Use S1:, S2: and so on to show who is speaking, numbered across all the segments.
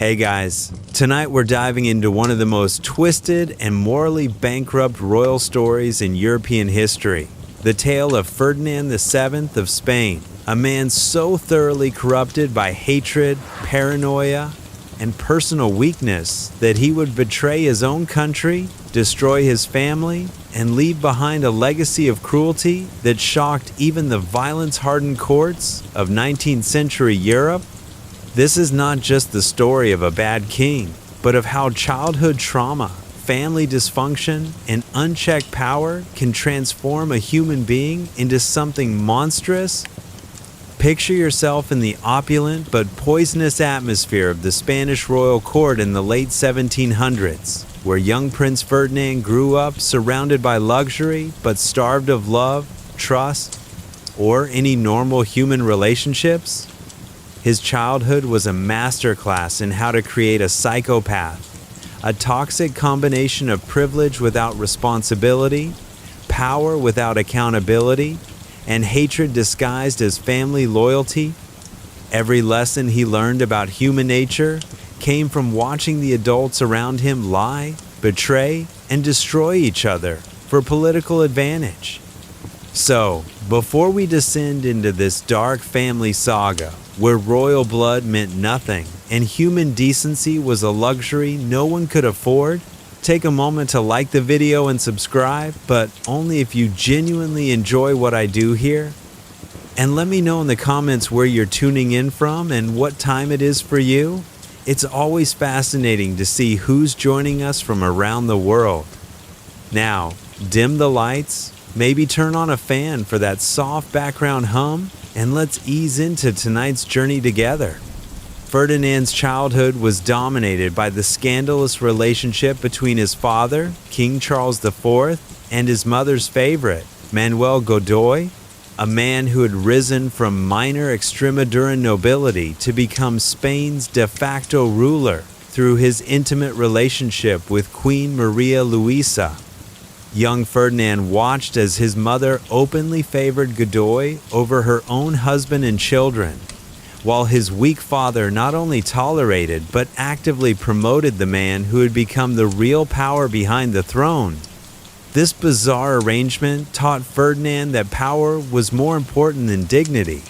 S1: Hey guys, tonight we're diving into one of the most twisted and morally bankrupt royal stories in European history. The tale of Ferdinand VII of Spain, a man so thoroughly corrupted by hatred, paranoia, and personal weakness that he would betray his own country, destroy his family, and leave behind a legacy of cruelty that shocked even the violence-hardened courts of 19th century Europe. This is not just the story of a bad king, but of how childhood trauma, family dysfunction, and unchecked power can transform a human being into something monstrous. Picture yourself in the opulent but poisonous atmosphere of the Spanish royal court in the late 1700s, where young Prince Ferdinand grew up surrounded by luxury but starved of love, trust, or any normal human relationships. His childhood was a masterclass in how to create a psychopath, a toxic combination of privilege without responsibility, power without accountability, and hatred disguised as family loyalty. Every lesson he learned about human nature came from watching the adults around him lie, betray, and destroy each other for political advantage. So, before we descend into this dark family saga, where royal blood meant nothing and human decency was a luxury no one could afford, take a moment to like the video and subscribe, but only if you genuinely enjoy what I do here. And let me know in the comments where you're tuning in from and what time it is for you. It's always fascinating to see who's joining us from around the world. Now, dim the lights, maybe turn on a fan for that soft background hum, and let's ease into tonight's journey together. Ferdinand's childhood was dominated by the scandalous relationship between his father, King Charles IV, and his mother's favorite, Manuel Godoy, a man who had risen from minor Extremadura nobility to become Spain's de facto ruler through his intimate relationship with Queen Maria Luisa. Young Ferdinand watched as his mother openly favored Godoy over her own husband and children, while his weak father not only tolerated but actively promoted the man who had become the real power behind the throne. This bizarre arrangement taught Ferdinand that power was more important than dignity,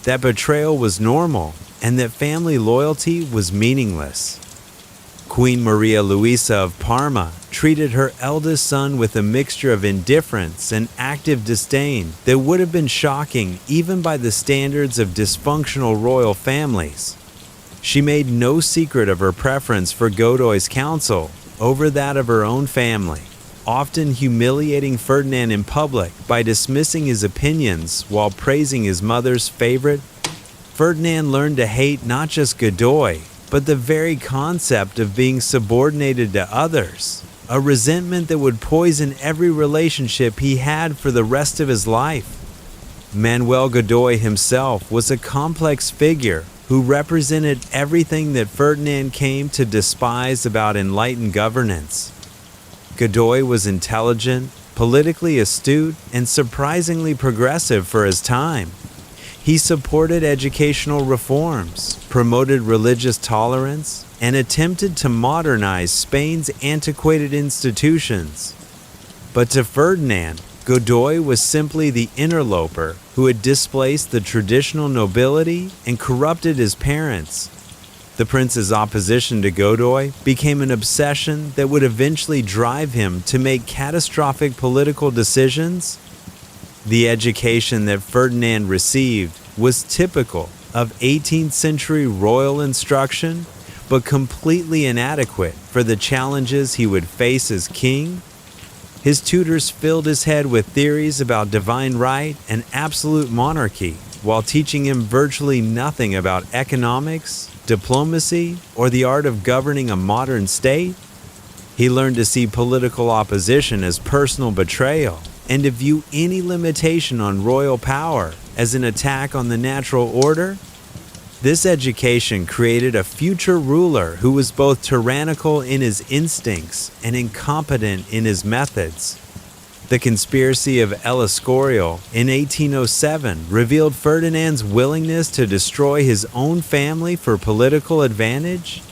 S1: that betrayal was normal, and that family loyalty was meaningless. Queen Maria Luisa of Parma treated her eldest son with a mixture of indifference and active disdain that would have been shocking even by the standards of dysfunctional royal families. She made no secret of her preference for Godoy's counsel over that of her own family, often humiliating Ferdinand in public by dismissing his opinions while praising his mother's favorite. Ferdinand learned to hate not just Godoy, but the very concept of being subordinated to others, a resentment that would poison every relationship he had for the rest of his life. Manuel Godoy himself was a complex figure who represented everything that Ferdinand came to despise about enlightened governance. Godoy was intelligent, politically astute, and surprisingly progressive for his time. He supported educational reforms, promoted religious tolerance, and attempted to modernize Spain's antiquated institutions. But to Ferdinand, Godoy was simply the interloper who had displaced the traditional nobility and corrupted his parents. The prince's opposition to Godoy became an obsession that would eventually drive him to make catastrophic political decisions. The education that Ferdinand received was typical of 18th century royal instruction, but completely inadequate for the challenges he would face as king. His tutors filled his head with theories about divine right and absolute monarchy, while teaching him virtually nothing about economics, diplomacy, or the art of governing a modern state. He learned to see political opposition as personal betrayal, and to view any limitation on royal power as an attack on the natural order. This education created a future ruler who was both tyrannical in his instincts and incompetent in his methods. The conspiracy of El Escorial in 1807 revealed Ferdinand's willingness to destroy his own family for political advantage.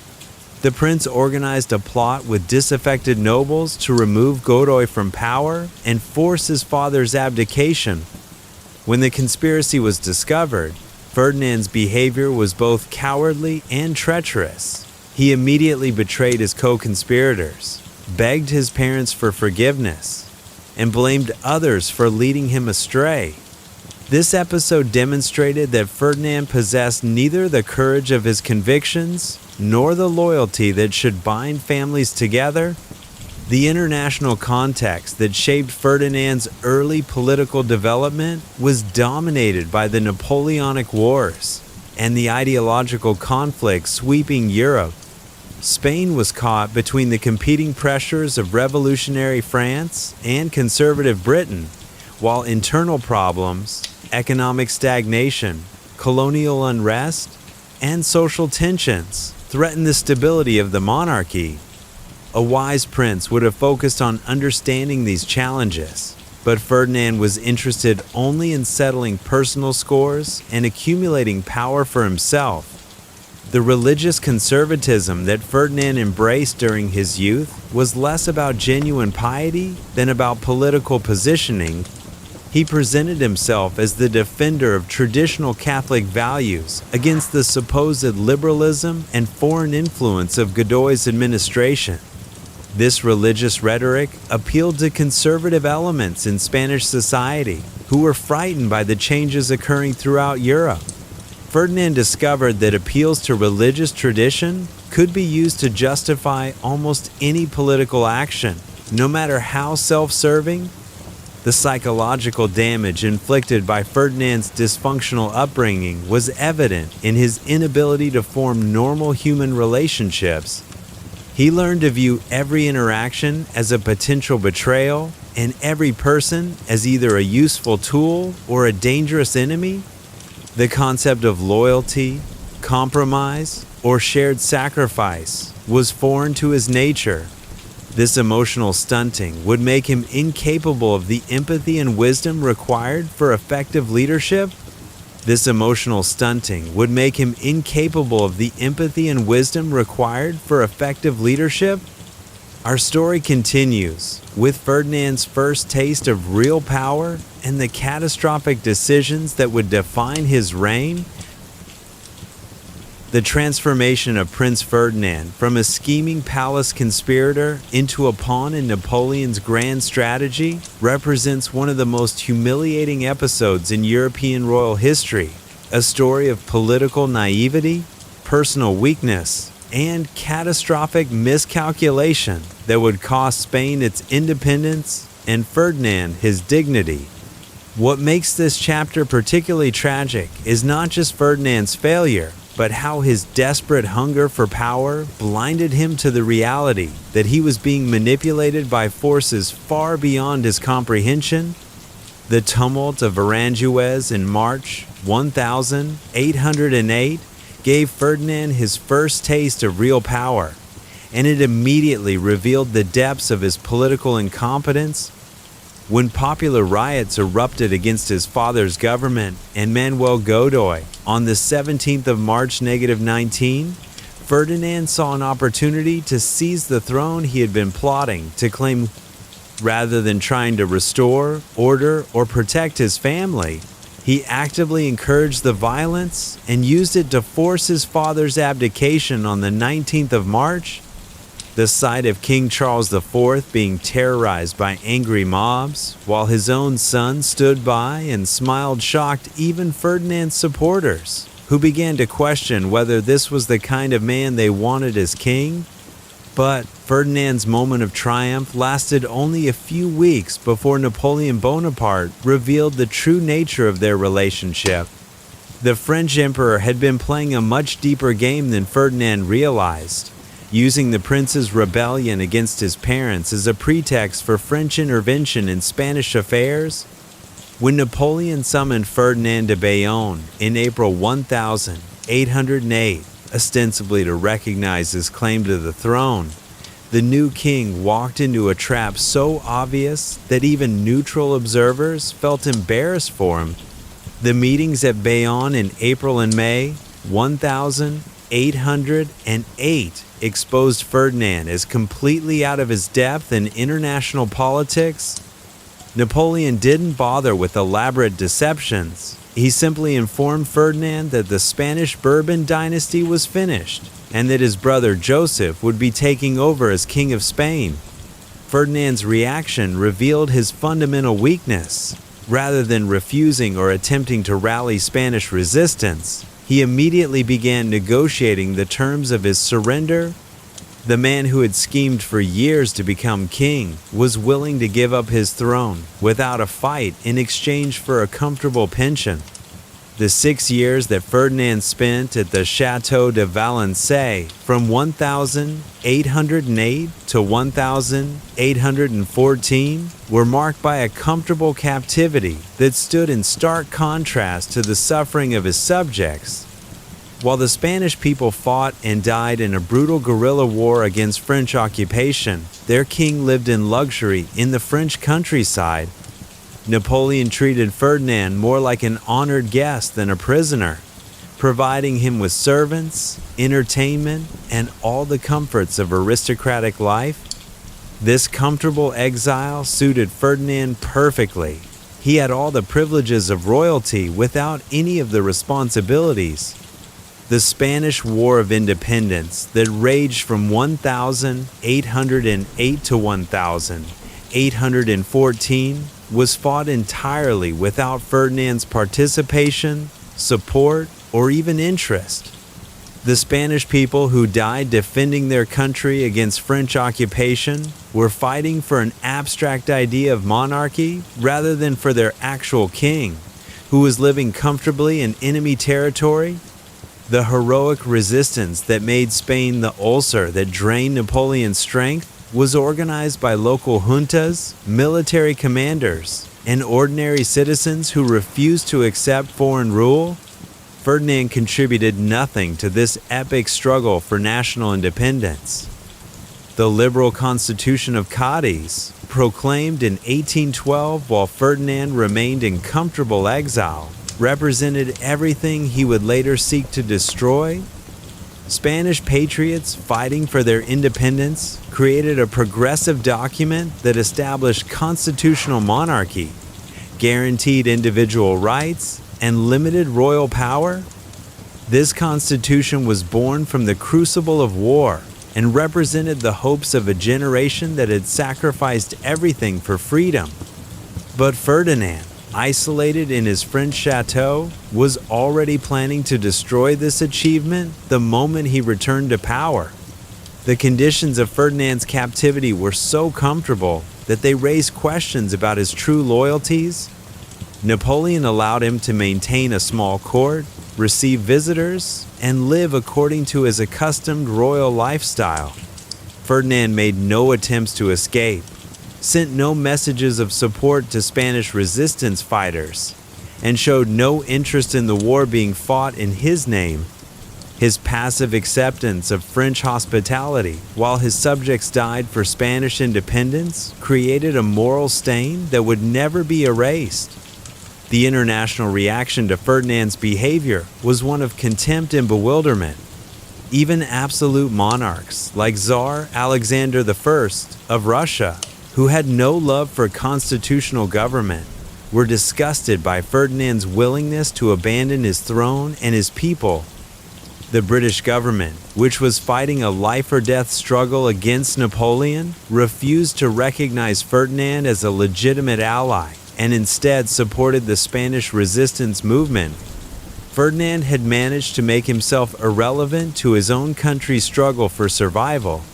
S1: The prince organized a plot with disaffected nobles to remove Godoy from power and force his father's abdication. When the conspiracy was discovered, Ferdinand's behavior was both cowardly and treacherous. He immediately betrayed his co-conspirators, begged his parents for forgiveness, and blamed others for leading him astray. This episode demonstrated that Ferdinand possessed neither the courage of his convictions nor the loyalty that should bind families together. The international context that shaped Ferdinand's early political development was dominated by the Napoleonic Wars and the ideological conflict sweeping Europe. Spain was caught between the competing pressures of revolutionary France and conservative Britain, while internal problems, economic stagnation, colonial unrest, and social tensions threatened the stability of the monarchy. A wise prince would have focused on understanding these challenges, but Ferdinand was interested only in settling personal scores and accumulating power for himself. The religious conservatism that Ferdinand embraced during his youth was less about genuine piety than about political positioning. He presented himself as the defender of traditional Catholic values against the supposed liberalism and foreign influence of Godoy's administration. This religious rhetoric appealed to conservative elements in Spanish society who were frightened by the changes occurring throughout Europe. Ferdinand discovered that appeals to religious tradition could be used to justify almost any political action, no matter how self-serving. The psychological damage inflicted by Ferdinand's dysfunctional upbringing was evident in his inability to form normal human relationships. He learned to view every interaction as a potential betrayal and every person as either a useful tool or a dangerous enemy. The concept of loyalty, compromise, or shared sacrifice was foreign to his nature. This emotional stunting would make him incapable of the empathy and wisdom required for effective leadership. This emotional stunting would make him incapable of the empathy and wisdom required for effective leadership. Our story continues with Ferdinand's first taste of real power and the catastrophic decisions that would define his reign. The transformation of Prince Ferdinand from a scheming palace conspirator into a pawn in Napoleon's grand strategy represents one of the most humiliating episodes in European royal history, a story of political naivety, personal weakness, and catastrophic miscalculation that would cost Spain its independence and Ferdinand his dignity. What makes this chapter particularly tragic is not just Ferdinand's failure, but how his desperate hunger for power blinded him to the reality that he was being manipulated by forces far beyond his comprehension. The tumult of Aranjuez in March 1808 gave Ferdinand his first taste of real power, and it immediately revealed the depths of his political incompetence. When popular riots erupted against his father's government and Manuel Godoy on the 17th of March -19, Ferdinand saw an opportunity to seize the throne he had been plotting to claim. Rather than trying to restore, order, or protect his family, he actively encouraged the violence and used it to force his father's abdication on the 19th of March. The sight of King Charles IV being terrorized by angry mobs, while his own son stood by and smiled, shocked even Ferdinand's supporters, who began to question whether this was the kind of man they wanted as king. But Ferdinand's moment of triumph lasted only a few weeks before Napoleon Bonaparte revealed the true nature of their relationship. The French emperor had been playing a much deeper game than Ferdinand realized, using the prince's rebellion against his parents as a pretext for French intervention in Spanish affairs. When Napoleon summoned Ferdinand de Bayonne in April 1808, ostensibly to recognize his claim to the throne, the new king walked into a trap so obvious that even neutral observers felt embarrassed for him. The meetings at Bayonne in April and May 808 exposed Ferdinand as completely out of his depth in international politics, Napoleon didn't bother with elaborate deceptions. He simply informed Ferdinand that the Spanish Bourbon dynasty was finished and that his brother Joseph would be taking over as King of Spain. Ferdinand's reaction revealed his fundamental weakness. Rather than refusing or attempting to rally Spanish resistance, he immediately began negotiating the terms of his surrender. The man who had schemed for years to become king was willing to give up his throne without a fight in exchange for a comfortable pension. The 6 years that Ferdinand spent at the Château de Valençay from 1808 to 1814 were marked by a comfortable captivity that stood in stark contrast to the suffering of his subjects. While the Spanish people fought and died in a brutal guerrilla war against French occupation, their king lived in luxury in the French countryside. Napoleon treated Ferdinand more like an honored guest than a prisoner, providing him with servants, entertainment, and all the comforts of aristocratic life. This comfortable exile suited Ferdinand perfectly. He had all the privileges of royalty without any of the responsibilities. The Spanish War of Independence that raged from 1808 to 1814 was fought entirely without Ferdinand's participation, support, or even interest. The Spanish people who died defending their country against French occupation were fighting for an abstract idea of monarchy rather than for their actual king, who was living comfortably in enemy territory. The heroic resistance that made Spain the ulcer that drained Napoleon's strength was organized by local juntas, military commanders, and ordinary citizens who refused to accept foreign rule. Ferdinand contributed nothing to this epic struggle for national independence. The liberal Constitution of Cadiz, proclaimed in 1812 while Ferdinand remained in comfortable exile, represented everything he would later seek to destroy. Spanish patriots fighting for their independence created a progressive document that established constitutional monarchy, guaranteed individual rights, and limited royal power. This constitution was born from the crucible of war and represented the hopes of a generation that had sacrificed everything for freedom. But Ferdinand, isolated in his French chateau, was already planning to destroy this achievement the moment he returned to power. The conditions of Ferdinand's captivity were so comfortable that they raised questions about his true loyalties. Napoleon allowed him to maintain a small court, receive visitors, and live according to his accustomed royal lifestyle. Ferdinand made no attempts to escape, sent no messages of support to Spanish resistance fighters, and showed no interest in the war being fought in his name. His passive acceptance of French hospitality while his subjects died for Spanish independence created a moral stain that would never be erased. The international reaction to Ferdinand's behavior was one of contempt and bewilderment. Even absolute monarchs like Tsar Alexander I of Russia, who had no love for constitutional government, were disgusted by Ferdinand's willingness to abandon his throne and his people. The British government, which was fighting a life-or-death struggle against Napoleon, refused to recognize Ferdinand as a legitimate ally and instead supported the Spanish resistance movement. Ferdinand had managed to make himself irrelevant to his own country's struggle for survival.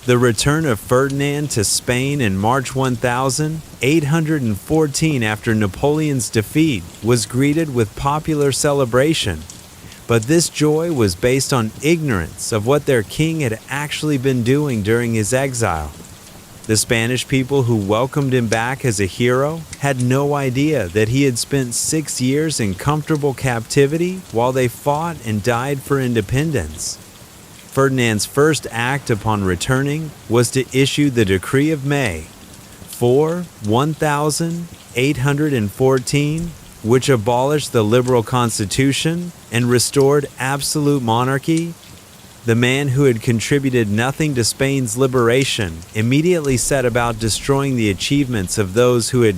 S1: The return of Ferdinand to Spain in March 1814 after Napoleon's defeat was greeted with popular celebration. But this joy was based on ignorance of what their king had actually been doing during his exile. The Spanish people who welcomed him back as a hero had no idea that he had spent 6 years in comfortable captivity while they fought and died for independence. Ferdinand's first act upon returning was to issue the Decree of May 4, 1814, which abolished the liberal constitution and restored absolute monarchy The man who had contributed nothing to Spain's liberation immediately set about destroying the achievements of those who had.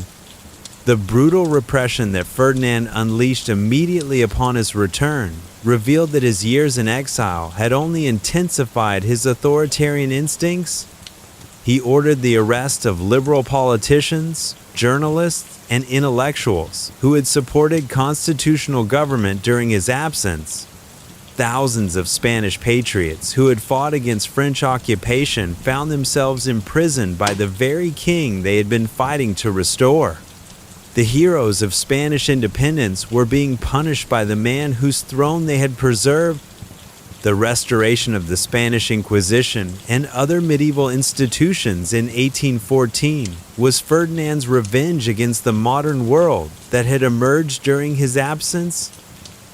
S1: The brutal repression that Ferdinand unleashed immediately upon his return revealed that his years in exile had only intensified his authoritarian instincts. He ordered the arrest of liberal politicians, journalists, and intellectuals who had supported constitutional government during his absence. Thousands of Spanish patriots who had fought against French occupation found themselves imprisoned by the very king they had been fighting to restore. The heroes of Spanish independence were being punished by the man whose throne they had preserved. The restoration of the Spanish Inquisition and other medieval institutions in 1814 was Ferdinand's revenge against the modern world that had emerged during his absence.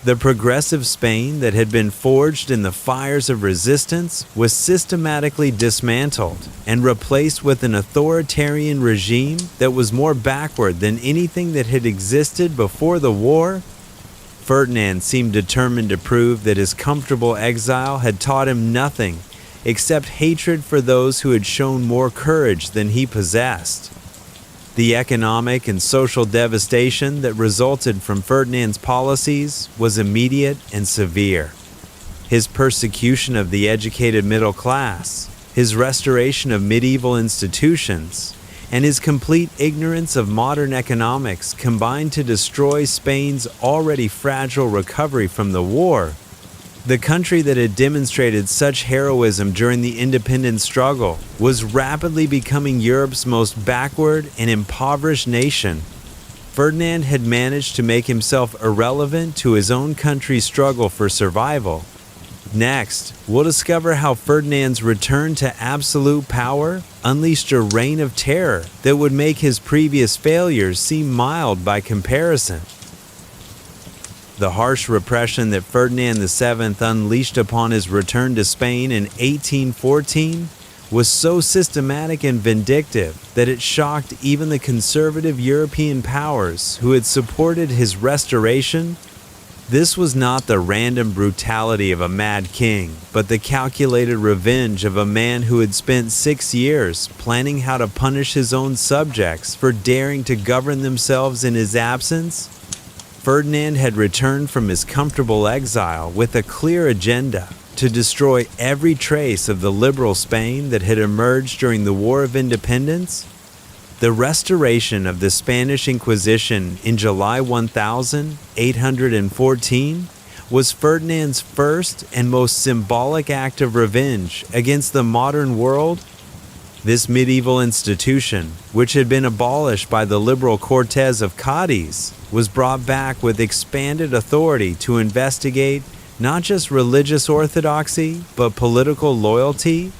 S1: The progressive Spain that had been forged in the fires of resistance was systematically dismantled and replaced with an authoritarian regime that was more backward than anything that had existed before the war. Ferdinand seemed determined to prove that his comfortable exile had taught him nothing except hatred for those who had shown more courage than he possessed. The economic and social devastation that resulted from Ferdinand's policies was immediate and severe. His persecution of the educated middle class, his restoration of medieval institutions, and his complete ignorance of modern economics combined to destroy Spain's already fragile recovery from the war. The country that had demonstrated such heroism during the independence struggle was rapidly becoming Europe's most backward and impoverished nation. Ferdinand had managed to make himself irrelevant to his own country's struggle for survival. Next, we'll discover how Ferdinand's return to absolute power unleashed a reign of terror that would make his previous failures seem mild by comparison. The harsh repression that Ferdinand VII unleashed upon his return to Spain in 1814 was so systematic and vindictive that it shocked even the conservative European powers who had supported his restoration. This was not the random brutality of a mad king, but the calculated revenge of a man who had spent 6 years planning how to punish his own subjects for daring to govern themselves in his absence. Ferdinand had returned from his comfortable exile with a clear agenda to destroy every trace of the liberal Spain that had emerged during the War of Independence. The restoration of the Spanish Inquisition in July 1814 was Ferdinand's first and most symbolic act of revenge against the modern world. This medieval institution, which had been abolished by the liberal Cortes of Cádiz, was brought back with expanded authority to investigate not just religious orthodoxy, but political loyalty.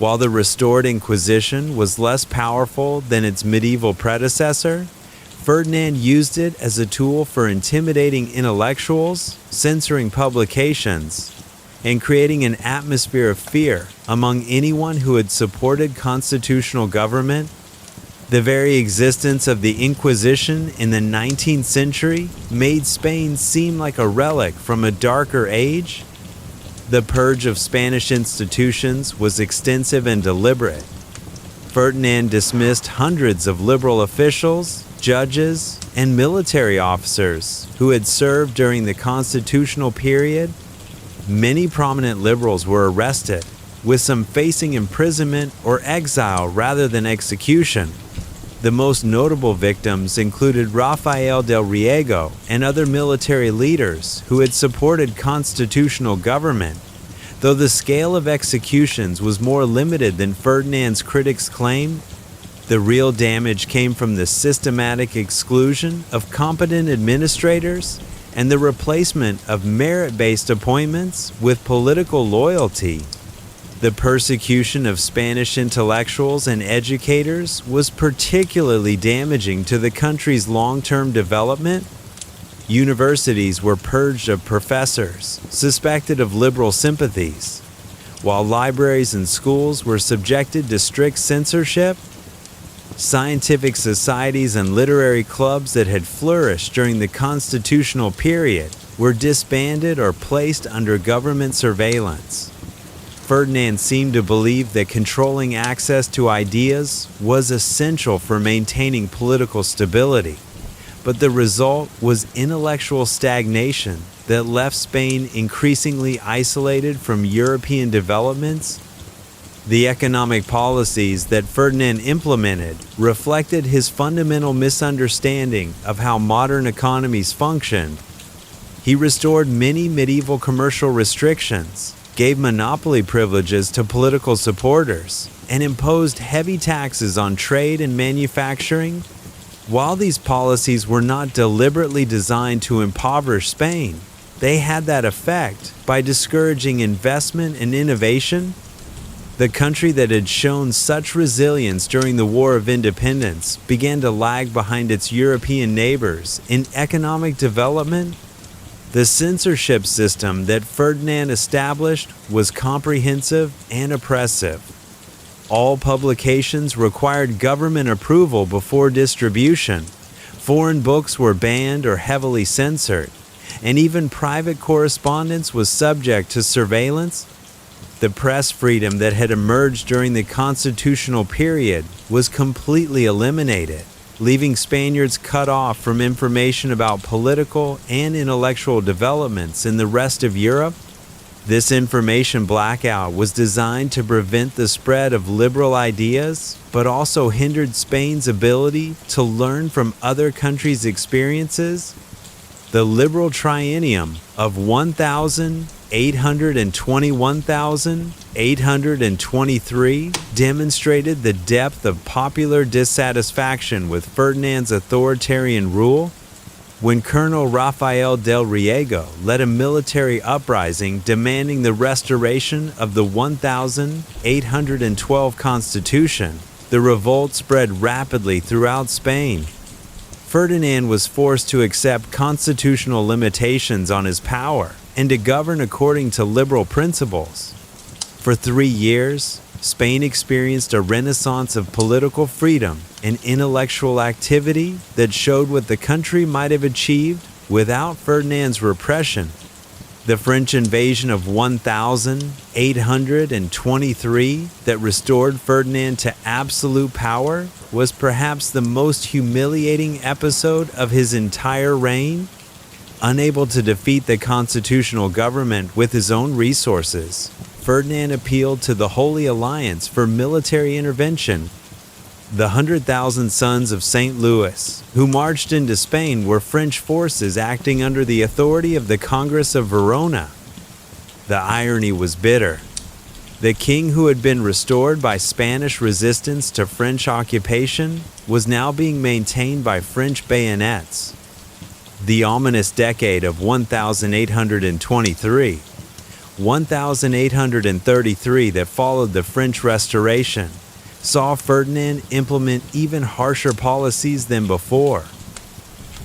S1: While the restored Inquisition was less powerful than its medieval predecessor, Ferdinand used it as a tool for intimidating intellectuals, censoring publications, and creating an atmosphere of fear among anyone who had supported constitutional government. The very existence of the Inquisition in the 19th century made Spain seem like a relic from a darker age. The purge of Spanish institutions was extensive and deliberate. Ferdinand dismissed hundreds of liberal officials, judges, and military officers who had served during the constitutional period. Many prominent liberals were arrested, with some facing imprisonment or exile rather than execution. The most notable victims included Rafael del Riego and other military leaders who had supported constitutional government, though the scale of executions was more limited than Ferdinand's critics claimed. The real damage came from the systematic exclusion of competent administrators and the replacement of merit-based appointments with political loyalty. The persecution of Spanish intellectuals and educators was particularly damaging to the country's long-term development. Universities were purged of professors suspected of liberal sympathies, while libraries and schools were subjected to strict censorship. Scientific societies and literary clubs that had flourished during the constitutional period were disbanded or placed under government surveillance. Ferdinand seemed to believe that controlling access to ideas was essential for maintaining political stability. But the result was intellectual stagnation that left Spain increasingly isolated from European developments. The economic policies that Ferdinand implemented reflected his fundamental misunderstanding of how modern economies functioned. He restored many medieval commercial restrictions, gave monopoly privileges to political supporters, and imposed heavy taxes on trade and manufacturing. While these policies were not deliberately designed to impoverish Spain, they had that effect by discouraging investment and innovation. The country that had shown such resilience during the War of Independence began to lag behind its European neighbors in economic development. The censorship system that Ferdinand established was comprehensive and oppressive. All publications required government approval before distribution. Foreign books were banned or heavily censored, and even private correspondence was subject to surveillance. The press freedom that had emerged during the constitutional period was completely eliminated, leaving Spaniards cut off from information about political and intellectual developments in the rest of Europe. This information blackout was designed to prevent the spread of liberal ideas, but also hindered Spain's ability to learn from other countries' experiences. The liberal triennium of 1821,823 demonstrated the depth of popular dissatisfaction with Ferdinand's authoritarian rule. When Colonel Rafael del Riego led a military uprising demanding the restoration of the 1812 Constitution, the revolt spread rapidly throughout Spain. Ferdinand was forced to accept constitutional limitations on his power and to govern according to liberal principles. For 3 years, Spain experienced a renaissance of political freedom and intellectual activity that showed what the country might have achieved without Ferdinand's repression. The French invasion of 1823 that restored Ferdinand to absolute power was perhaps the most humiliating episode of his entire reign. Unable to defeat the constitutional government with his own resources, Ferdinand appealed to the Holy Alliance for military intervention. The 100,000 sons of St. Louis, who marched into Spain, were French forces acting under the authority of the Congress of Verona. The irony was bitter. The king who had been restored by Spanish resistance to French occupation was now being maintained by French bayonets. The ominous decade of 1823, 1833 that followed the French Restoration, saw Ferdinand implement even harsher policies than before.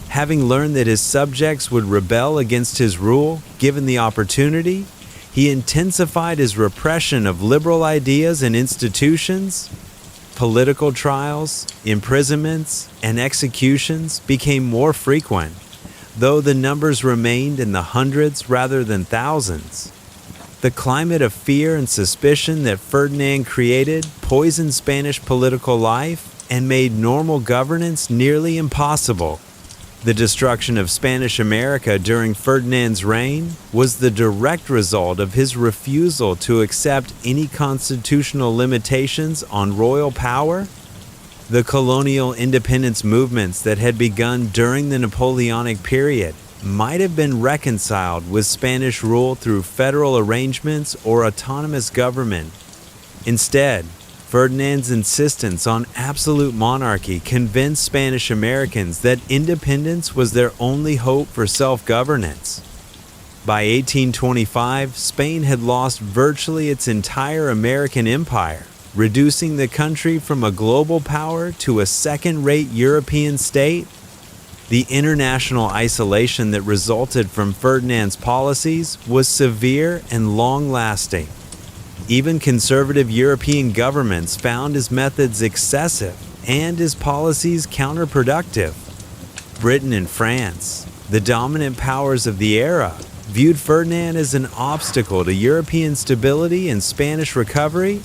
S1: Having learned that his subjects would rebel against his rule, given the opportunity, he intensified his repression of liberal ideas and institutions. Political trials, imprisonments, and executions became more frequent, though the numbers remained in the hundreds rather than thousands. The climate of fear and suspicion that Ferdinand created poisoned Spanish political life and made normal governance nearly impossible. The destruction of Spanish America during Ferdinand's reign was the direct result of his refusal to accept any constitutional limitations on royal power. The colonial independence movements that had begun during the Napoleonic period might have been reconciled with Spanish rule through federal arrangements or autonomous government. Instead, Ferdinand's insistence on absolute monarchy convinced Spanish Americans that independence was their only hope for self-governance. By 1825, Spain had lost virtually its entire American empire, reducing the country from a global power to a second-rate European state. The international isolation that resulted from Ferdinand's policies was severe and long-lasting. Even conservative European governments found his methods excessive and his policies counterproductive. Britain and France, the dominant powers of the era, viewed Ferdinand as an obstacle to European stability and Spanish recovery,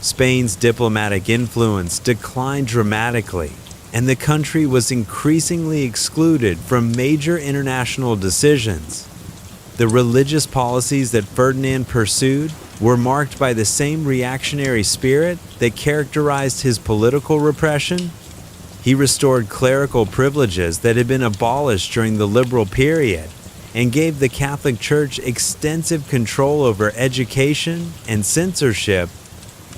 S1: Spain's diplomatic influence declined dramatically, and the country was increasingly excluded from major international decisions. The religious policies that Ferdinand pursued were marked by the same reactionary spirit that characterized his political repression. He restored clerical privileges that had been abolished during the liberal period and gave the Catholic Church extensive control over education and censorship.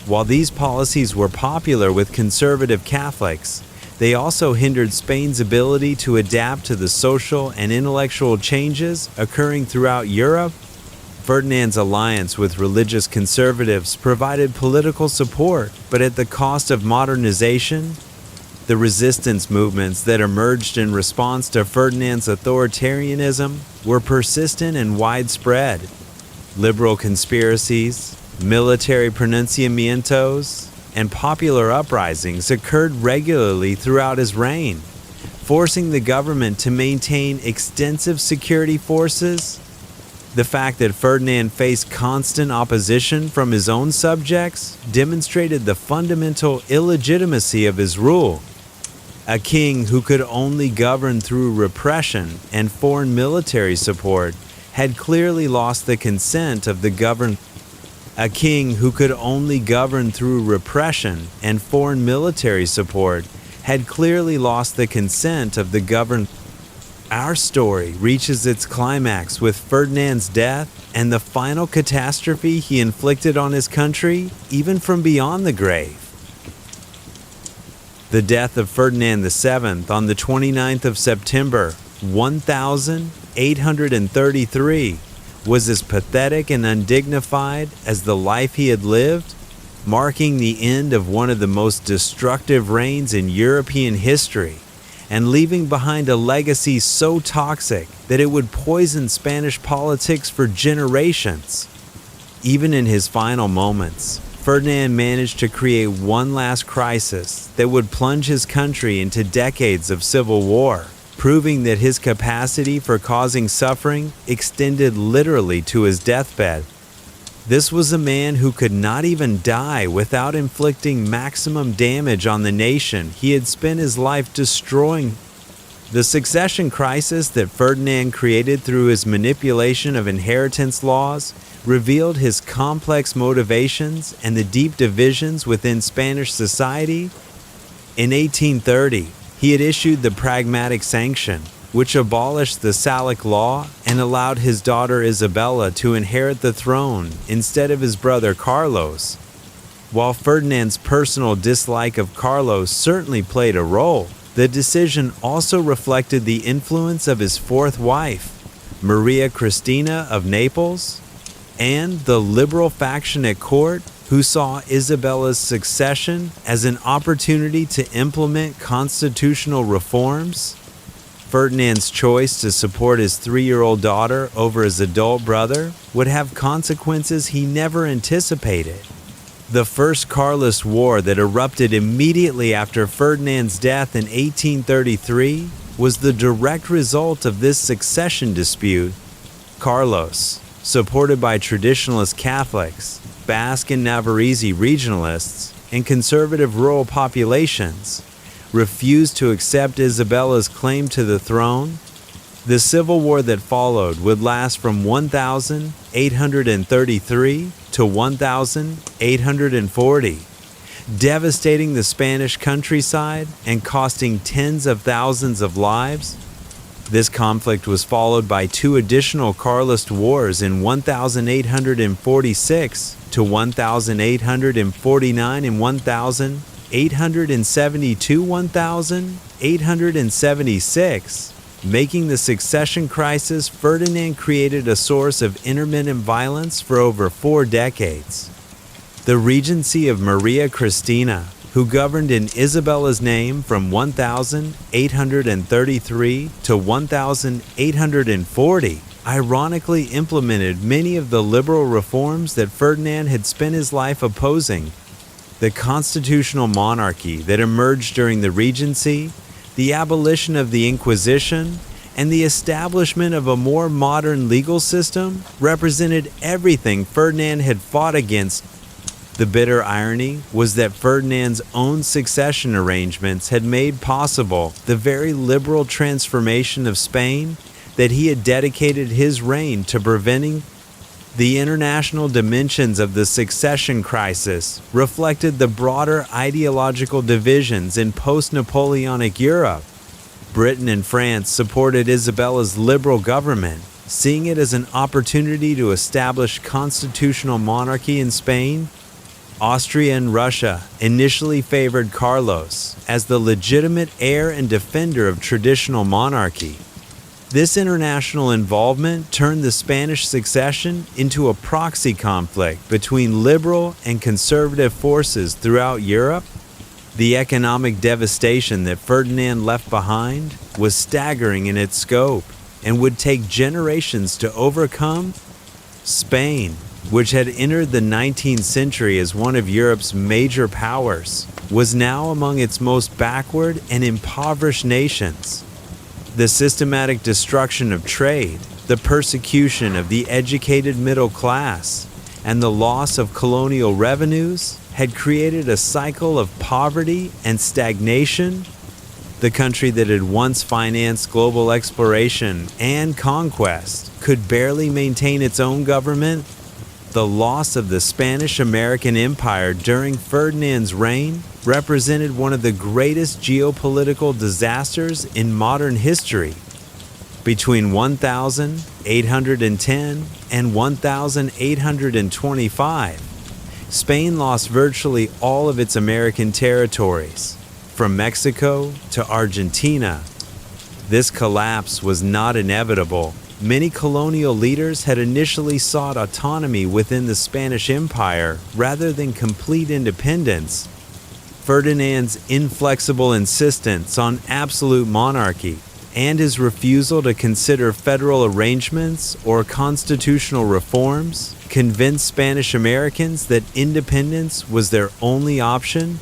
S1: While these policies were popular with conservative Catholics, they also hindered Spain's ability to adapt to the social and intellectual changes occurring throughout Europe. Ferdinand's alliance with religious conservatives provided political support, but at the cost of modernization. The resistance movements that emerged in response to Ferdinand's authoritarianism were persistent and widespread. Liberal conspiracies, military pronunciamientos, and popular uprisings occurred regularly throughout his reign, forcing the government to maintain extensive security forces. The fact that Ferdinand faced constant opposition from his own subjects demonstrated the fundamental illegitimacy of his rule. A king who could only govern through repression and foreign military support had clearly lost the consent of the governed. A king who could only govern through repression and foreign military support had clearly lost the consent of the governed. Our story reaches its climax with Ferdinand's death and the final catastrophe he inflicted on his country, even from beyond the grave. The death of Ferdinand VII on the 29th of September, 1833, was as pathetic and undignified as the life he had lived, marking the end of one of the most destructive reigns in European history, and leaving behind a legacy so toxic that it would poison Spanish politics for generations. Even in his final moments, Ferdinand managed to create one last crisis that would plunge his country into decades of civil war, proving that his capacity for causing suffering extended literally to his deathbed. This was a man who could not even die without inflicting maximum damage on the nation he had spent his life destroying. The succession crisis that Ferdinand created through his manipulation of inheritance laws revealed his complex motivations and the deep divisions within Spanish society. In 1830, he had issued the Pragmatic Sanction, which abolished the Salic law and allowed his daughter Isabella to inherit the throne instead of his brother Carlos. While Ferdinand's personal dislike of Carlos certainly played a role, the decision also reflected the influence of his fourth wife, Maria Cristina of Naples, and the liberal faction at court who saw Isabella's succession as an opportunity to implement constitutional reforms. Ferdinand's choice to support his 3-year-old daughter over his adult brother would have consequences he never anticipated. The First Carlist War that erupted immediately after Ferdinand's death in 1833 was the direct result of this succession dispute. Carlos, supported by traditionalist Catholics, Basque and Navarrese regionalists, and conservative rural populations, refused to accept Isabella's claim to the throne. The civil war that followed would last from 1833 to 1840, devastating the Spanish countryside and costing tens of thousands of lives. This conflict was followed by 2 additional Carlist wars in 1846 to 1849 and 1876, making the succession crisis Ferdinand created a source of intermittent violence for over 4 decades. The regency of Maria Cristina, who governed in Isabella's name from 1833 to 1840, ironically implemented many of the liberal reforms that Ferdinand had spent his life opposing. The constitutional monarchy that emerged during the Regency, the abolition of the Inquisition, and the establishment of a more modern legal system represented everything Ferdinand had fought against. The bitter irony was that Ferdinand's own succession arrangements had made possible the very liberal transformation of Spain that he had dedicated his reign to preventing. The international dimensions of the succession crisis reflected the broader ideological divisions in post-Napoleonic Europe. Britain and France supported Isabella's liberal government, seeing it as an opportunity to establish constitutional monarchy in Spain. Austria and Russia initially favored Carlos as the legitimate heir and defender of traditional monarchy. This international involvement turned the Spanish succession into a proxy conflict between liberal and conservative forces throughout Europe. The economic devastation that Ferdinand left behind was staggering in its scope and would take generations to overcome. Spain, which had entered the 19th century as one of Europe's major powers, was now among its most backward and impoverished nations. The systematic destruction of trade, the persecution of the educated middle class, and the loss of colonial revenues had created a cycle of poverty and stagnation. The country that had once financed global exploration and conquest could barely maintain its own government. The loss of the Spanish-American Empire during Ferdinand's reign represented one of the greatest geopolitical disasters in modern history. Between 1810 and 1825, Spain lost virtually all of its American territories, from Mexico to Argentina. This collapse was not inevitable. Many colonial leaders had initially sought autonomy within the Spanish Empire rather than complete independence. Ferdinand's inflexible insistence on absolute monarchy and his refusal to consider federal arrangements or constitutional reforms convinced Spanish Americans that independence was their only option.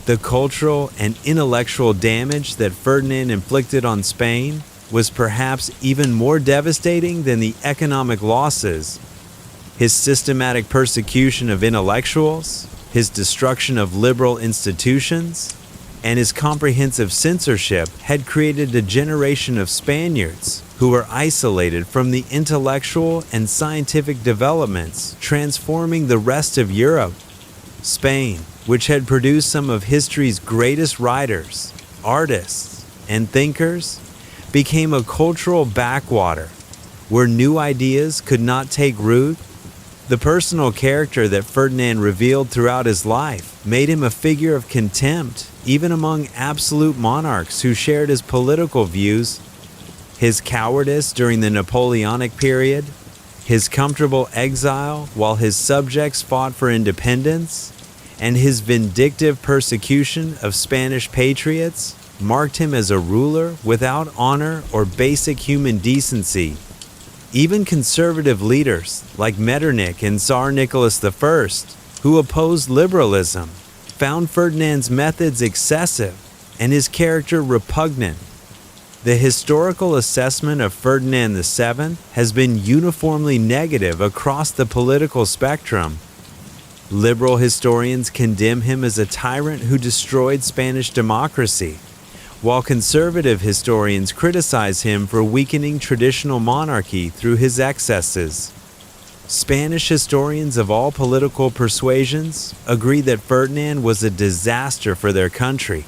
S1: The cultural and intellectual damage that Ferdinand inflicted on Spain was perhaps even more devastating than the economic losses. His systematic persecution of intellectuals, his destruction of liberal institutions, and his comprehensive censorship had created a generation of Spaniards who were isolated from the intellectual and scientific developments transforming the rest of Europe. Spain, which had produced some of history's greatest writers, artists, and thinkers, became a cultural backwater where new ideas could not take root. The personal character that Ferdinand revealed throughout his life made him a figure of contempt, even among absolute monarchs who shared his political views. His cowardice during the Napoleonic period, his comfortable exile while his subjects fought for independence, and his vindictive persecution of Spanish patriots marked him as a ruler without honor or basic human decency. Even conservative leaders like Metternich and Tsar Nicholas I, who opposed liberalism, found Ferdinand's methods excessive and his character repugnant. The historical assessment of Ferdinand VII has been uniformly negative across the political spectrum. Liberal historians condemn him as a tyrant who destroyed Spanish democracy, while conservative historians criticize him for weakening traditional monarchy through his excesses. Spanish historians of all political persuasions agree that Ferdinand was a disaster for their country.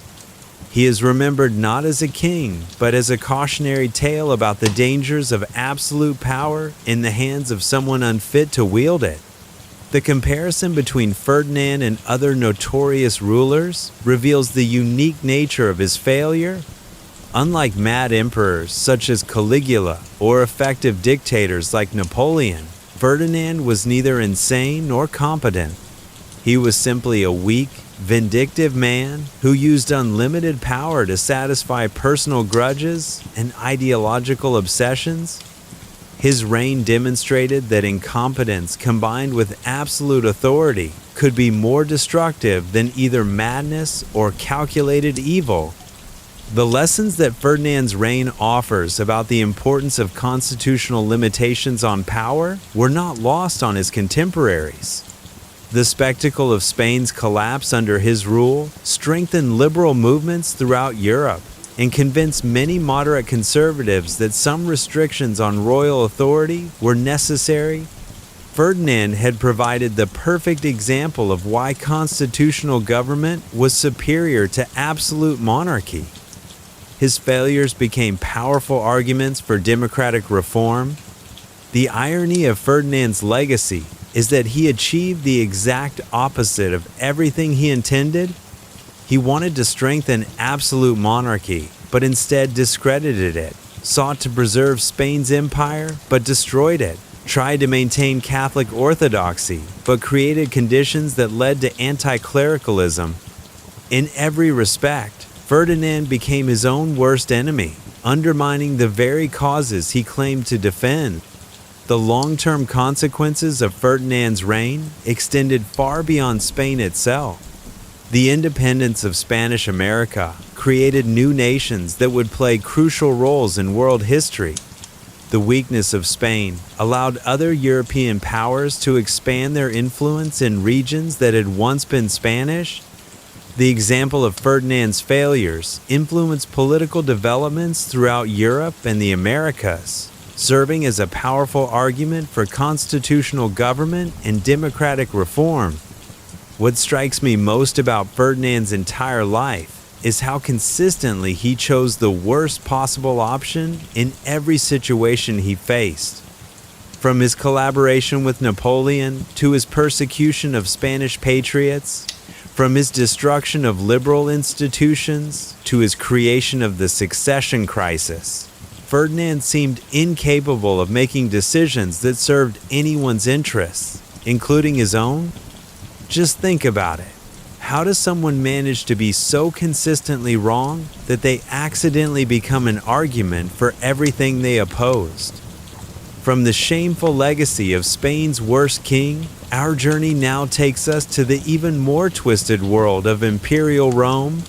S1: He is remembered not as a king, but as a cautionary tale about the dangers of absolute power in the hands of someone unfit to wield it. The comparison between Ferdinand and other notorious rulers reveals the unique nature of his failure. Unlike mad emperors such as Caligula or effective dictators like Napoleon, Ferdinand was neither insane nor competent. He was simply a weak, vindictive man who used unlimited power to satisfy personal grudges and ideological obsessions. His reign demonstrated that incompetence combined with absolute authority could be more destructive than either madness or calculated evil. The lessons that Ferdinand's reign offers about the importance of constitutional limitations on power were not lost on his contemporaries. The spectacle of Spain's collapse under his rule strengthened liberal movements throughout Europe and convinced many moderate conservatives that some restrictions on royal authority were necessary. Ferdinand had provided the perfect example of why constitutional government was superior to absolute monarchy. His failures became powerful arguments for democratic reform. The irony of Ferdinand's legacy is that he achieved the exact opposite of everything he intended. He wanted to strengthen absolute monarchy, but instead discredited it, sought to preserve Spain's empire, but destroyed it, tried to maintain Catholic orthodoxy, but created conditions that led to anti-clericalism. In every respect, Ferdinand became his own worst enemy, undermining the very causes he claimed to defend. The long-term consequences of Ferdinand's reign extended far beyond Spain itself. The independence of Spanish America created new nations that would play crucial roles in world history. The weakness of Spain allowed other European powers to expand their influence in regions that had once been Spanish. The example of Ferdinand's failures influenced political developments throughout Europe and the Americas, serving as a powerful argument for constitutional government and democratic reform. What strikes me most about Ferdinand's entire life is how consistently he chose the worst possible option in every situation he faced. From his collaboration with Napoleon to his persecution of Spanish patriots, from his destruction of liberal institutions to his creation of the succession crisis, Ferdinand seemed incapable of making decisions that served anyone's interests, including his own. Just think about it. How does someone manage to be so consistently wrong that they accidentally become an argument for everything they opposed? From the shameful legacy of Spain's worst king, our journey now takes us to the even more twisted world of Imperial Rome,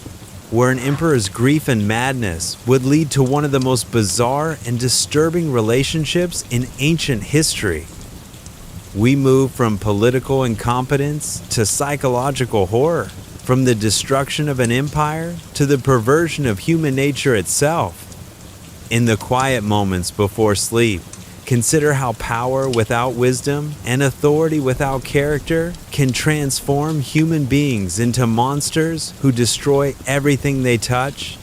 S1: where an emperor's grief and madness would lead to one of the most bizarre and disturbing relationships in ancient history. We move from political incompetence to psychological horror, from the destruction of an empire to the perversion of human nature itself. In the quiet moments before sleep, consider how power without wisdom and authority without character can transform human beings into monsters who destroy everything they touch.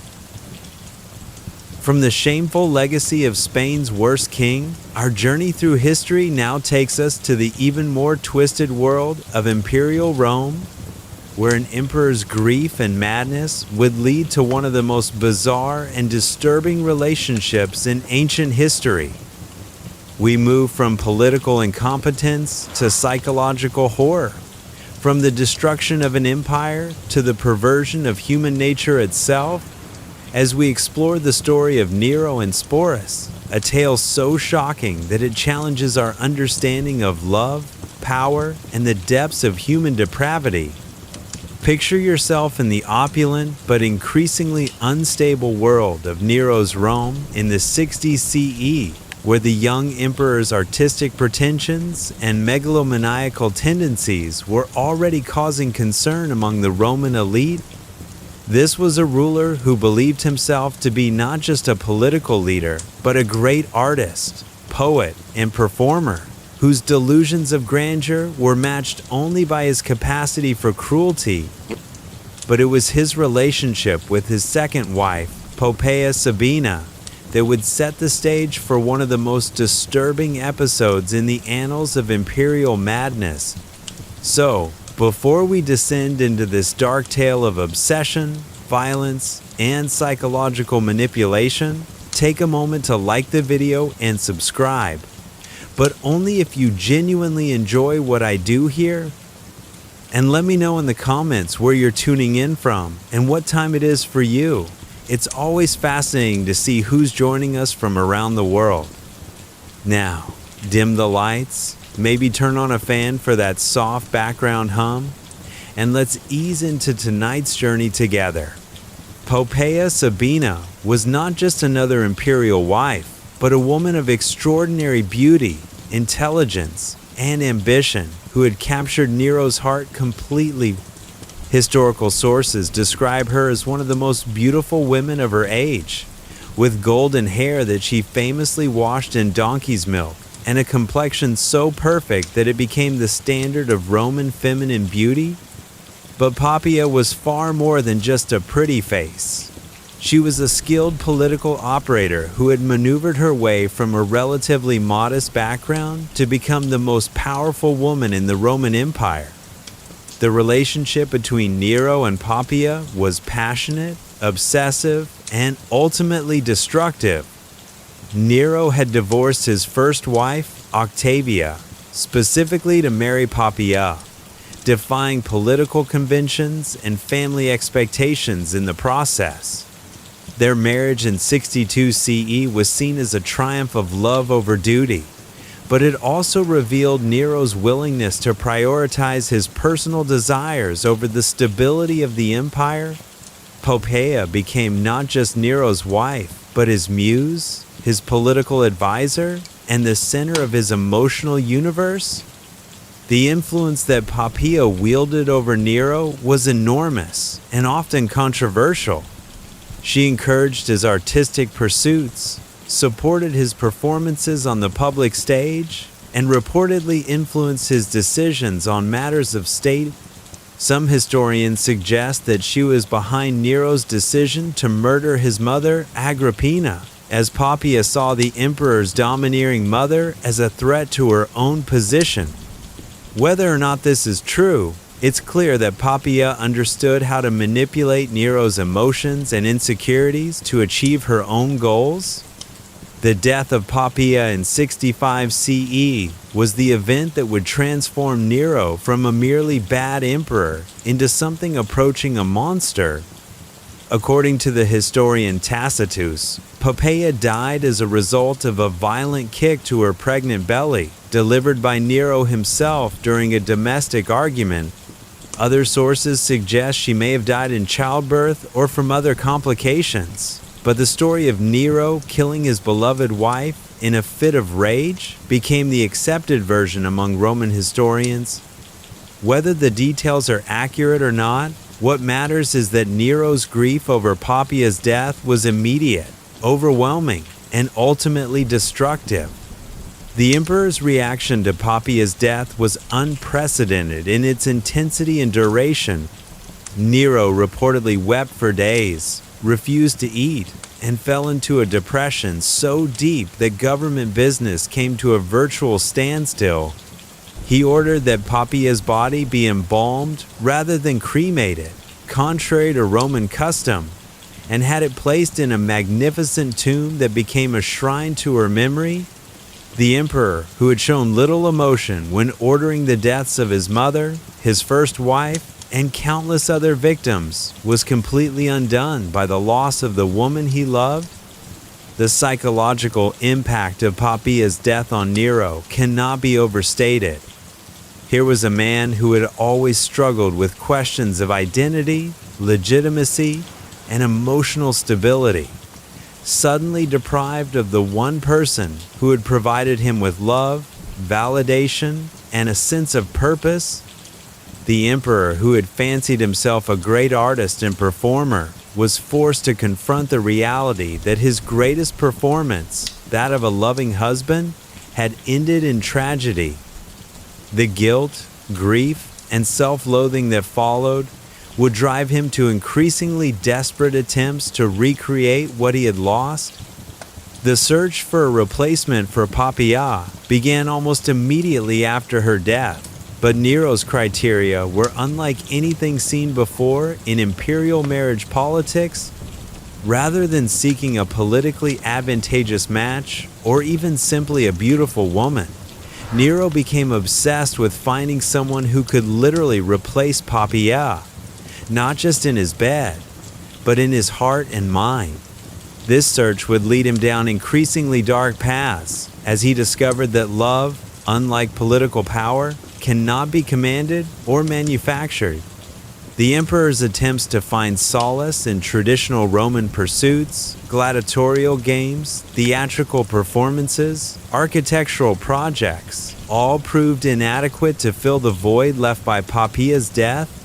S1: From the shameful legacy of Spain's worst king, our journey through history now takes us to the even more twisted world of Imperial Rome, where an emperor's grief and madness would lead to one of the most bizarre and disturbing relationships in ancient history. We move from political incompetence to psychological horror, from the destruction of an empire to the perversion of human nature itself, as we explore the story of Nero and Sporus, a tale so shocking that it challenges our understanding of love, power, and the depths of human depravity. Picture yourself in the opulent but increasingly unstable world of Nero's Rome in the 60s CE, where the young emperor's artistic pretensions and megalomaniacal tendencies were already causing concern among the Roman elite. This was a ruler who believed himself to be not just a political leader, but a great artist, poet, and performer, whose delusions of grandeur were matched only by his capacity for cruelty. But it was his relationship with his second wife, Poppaea Sabina, that would set the stage for one of the most disturbing episodes in the annals of imperial madness. So, before we descend into this dark tale of obsession, violence, and psychological manipulation, take a moment to like the video and subscribe. But only if you genuinely enjoy what I do here. And let me know in the comments where you're tuning in from and what time it is for you. It's always fascinating to see who's joining us from around the world. Now, dim the lights, maybe turn on a fan for that soft background hum, and let's ease into tonight's journey together. Poppaea Sabina was not just another imperial wife, but a woman of extraordinary beauty, intelligence, and ambition who had captured Nero's heart completely. Historical sources describe her as one of the most beautiful women of her age, with golden hair that she famously washed in donkey's milk, and a complexion so perfect that it became the standard of Roman feminine beauty. But Poppaea was far more than just a pretty face. She was a skilled political operator who had maneuvered her way from a relatively modest background to become the most powerful woman in the Roman Empire. The relationship between Nero and Poppaea was passionate, obsessive, and ultimately destructive. Nero had divorced his first wife, Octavia, specifically to marry Poppaea, defying political conventions and family expectations in the process. Their marriage in 62 CE was seen as a triumph of love over duty, but it also revealed Nero's willingness to prioritize his personal desires over the stability of the empire. Poppaea became not just Nero's wife, but his muse, his political advisor, and the center of his emotional universe. The influence that Poppaea wielded over Nero was enormous and often controversial. She encouraged his artistic pursuits, supported his performances on the public stage, and reportedly influenced his decisions on matters of state. Some historians suggest that she was behind Nero's decision to murder his mother, Agrippina, as Poppaea saw the emperor's domineering mother as a threat to her own position. Whether or not this is true, it's clear that Poppaea understood how to manipulate Nero's emotions and insecurities to achieve her own goals. The death of Poppaea in 65 CE was the event that would transform Nero from a merely bad emperor into something approaching a monster. According to the historian Tacitus, Poppaea died as a result of a violent kick to her pregnant belly, delivered by Nero himself during a domestic argument. Other sources suggest she may have died in childbirth or from other complications. But the story of Nero killing his beloved wife in a fit of rage became the accepted version among Roman historians. Whether the details are accurate or not, what matters is that Nero's grief over Poppaea's death was immediate, overwhelming, and ultimately destructive. The emperor's reaction to Poppaea's death was unprecedented in its intensity and duration. Nero reportedly wept for days, refused to eat, and fell into a depression so deep that government business came to a virtual standstill. He ordered that Poppaea's body be embalmed rather than cremated, contrary to Roman custom, and had it placed in a magnificent tomb that became a shrine to her memory. The emperor, who had shown little emotion when ordering the deaths of his mother, his first wife, and countless other victims, was completely undone by the loss of the woman he loved. The psychological impact of Poppaea's death on Nero cannot be overstated. Here was a man who had always struggled with questions of identity, legitimacy, and emotional stability, suddenly deprived of the one person who had provided him with love, validation, and a sense of purpose. The emperor, who had fancied himself a great artist and performer, was forced to confront the reality that his greatest performance, that of a loving husband, had ended in tragedy. The guilt, grief, and self-loathing that followed would drive him to increasingly desperate attempts to recreate what he had lost. The search for a replacement for Poppaea began almost immediately after her death. But Nero's criteria were unlike anything seen before in imperial marriage politics. Rather than seeking a politically advantageous match, or even simply a beautiful woman, Nero became obsessed with finding someone who could literally replace Poppaea, not just in his bed, but in his heart and mind. This search would lead him down increasingly dark paths as he discovered that love, unlike political power, cannot be commanded or manufactured. The emperor's attempts to find solace in traditional Roman pursuits, gladiatorial games, theatrical performances, architectural projects, all proved inadequate to fill the void left by Poppaea's death.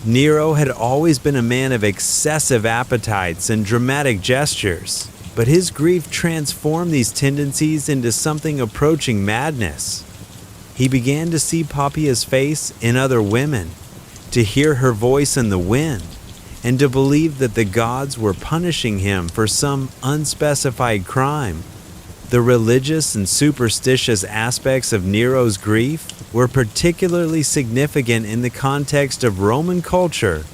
S1: Nero had always been a man of excessive appetites and dramatic gestures, but his grief transformed these tendencies into something approaching madness. He began to see Poppaea's face in other women, to hear her voice in the wind, and to believe that the gods were punishing him for some unspecified crime. The religious and superstitious aspects of Nero's grief were particularly significant in the context of Roman culture.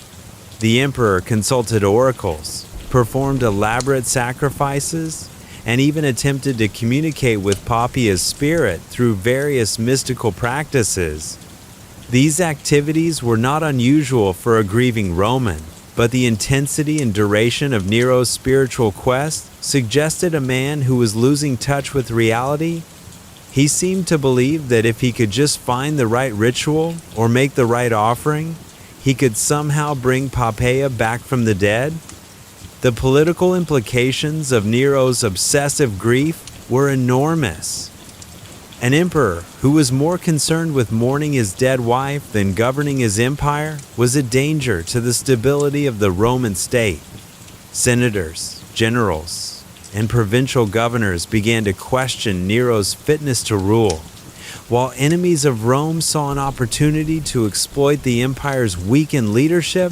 S1: The emperor consulted oracles, performed elaborate sacrifices, and even attempted to communicate with Poppaea's spirit through various mystical practices. These activities were not unusual for a grieving Roman, but the intensity and duration of Nero's spiritual quest suggested a man who was losing touch with reality. He seemed to believe that if he could just find the right ritual or make the right offering, he could somehow bring Poppaea back from the dead. The political implications of Nero's obsessive grief were enormous. An emperor who was more concerned with mourning his dead wife than governing his empire was a danger to the stability of the Roman state. Senators, generals, and provincial governors began to question Nero's fitness to rule, while enemies of Rome saw an opportunity to exploit the empire's weakened leadership.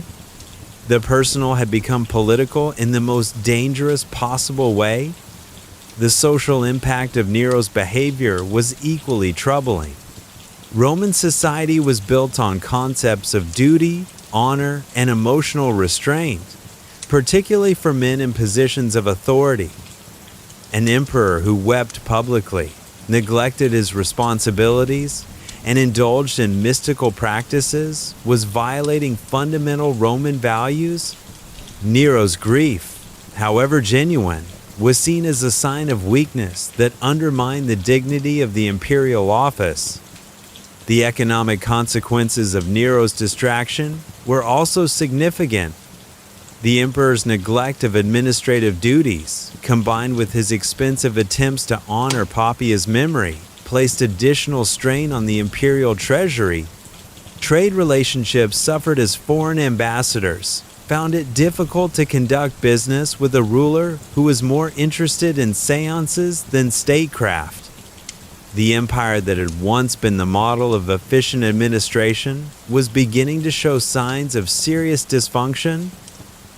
S1: The personal had become political in the most dangerous possible way. The social impact of Nero's behavior was equally troubling. Roman society was built on concepts of duty, honor, and emotional restraint, particularly for men in positions of authority. An emperor who wept publicly, neglected his responsibilities, and indulged in mystical practices was violating fundamental Roman values. Nero's grief, however genuine, was seen as a sign of weakness that undermined the dignity of the imperial office. The economic consequences of Nero's distraction were also significant. The emperor's neglect of administrative duties, combined with his expensive attempts to honor Poppaea's memory, placed additional strain on the imperial treasury. Trade relationships suffered as foreign ambassadors found it difficult to conduct business with a ruler who was more interested in seances than statecraft. The empire that had once been the model of efficient administration was beginning to show signs of serious dysfunction.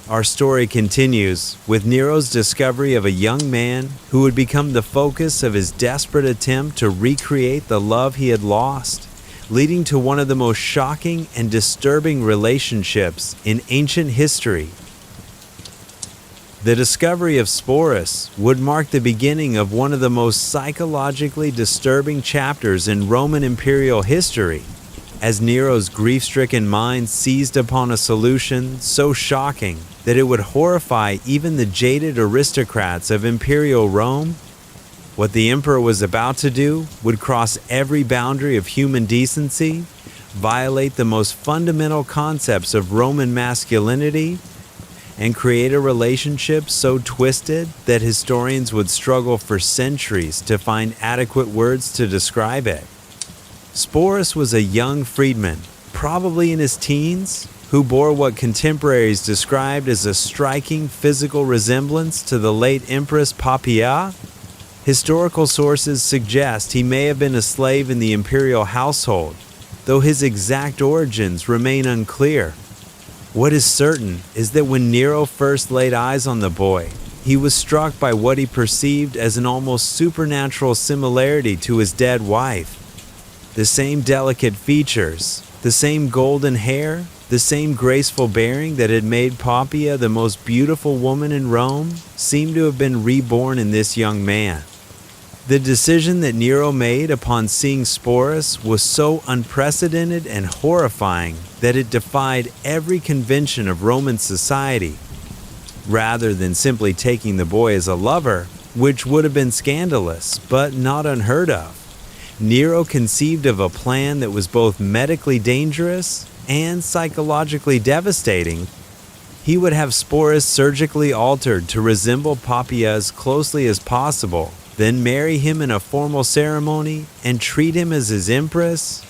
S1: Our story continues with Nero's discovery of a young man who would become the focus of his desperate attempt to recreate the love he had lost, leading to one of the most shocking and disturbing relationships in ancient history. The discovery of Sporus would mark the beginning of one of the most psychologically disturbing chapters in Roman imperial history, as Nero's grief-stricken mind seized upon a solution so shocking that it would horrify even the jaded aristocrats of imperial Rome. What the emperor was about to do would cross every boundary of human decency, violate the most fundamental concepts of Roman masculinity, and create a relationship so twisted that historians would struggle for centuries to find adequate words to describe it. Sporus was a young freedman, probably in his teens, who bore what contemporaries described as a striking physical resemblance to the late Empress Poppaea. Historical sources suggest he may have been a slave in the imperial household, though his exact origins remain unclear. What is certain is that when Nero first laid eyes on the boy, he was struck by what he perceived as an almost supernatural similarity to his dead wife. The same delicate features, the same golden hair, the same graceful bearing that had made Poppaea the most beautiful woman in Rome seemed to have been reborn in this young man. The decision that Nero made upon seeing Sporus was so unprecedented and horrifying that it defied every convention of Roman society. Rather than simply taking the boy as a lover, which would have been scandalous but not unheard of, Nero conceived of a plan that was both medically dangerous and psychologically devastating, he would have Sporus surgically altered to resemble Poppaea as closely as possible, then marry him in a formal ceremony and treat him as his empress.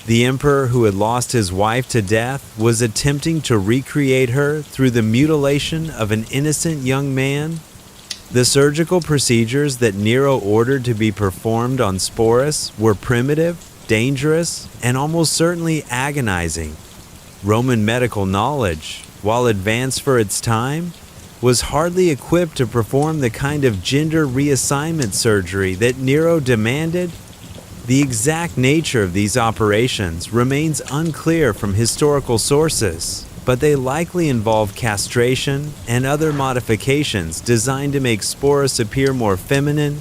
S1: The emperor who had lost his wife to death was attempting to recreate her through the mutilation of an innocent young man. The surgical procedures that Nero ordered to be performed on Sporus were primitive, dangerous, and almost certainly agonizing. Roman medical knowledge, while advanced for its time, was hardly equipped to perform the kind of gender reassignment surgery that Nero demanded. The exact nature of these operations remains unclear from historical sources, but they likely involve castration and other modifications designed to make Sporus appear more feminine.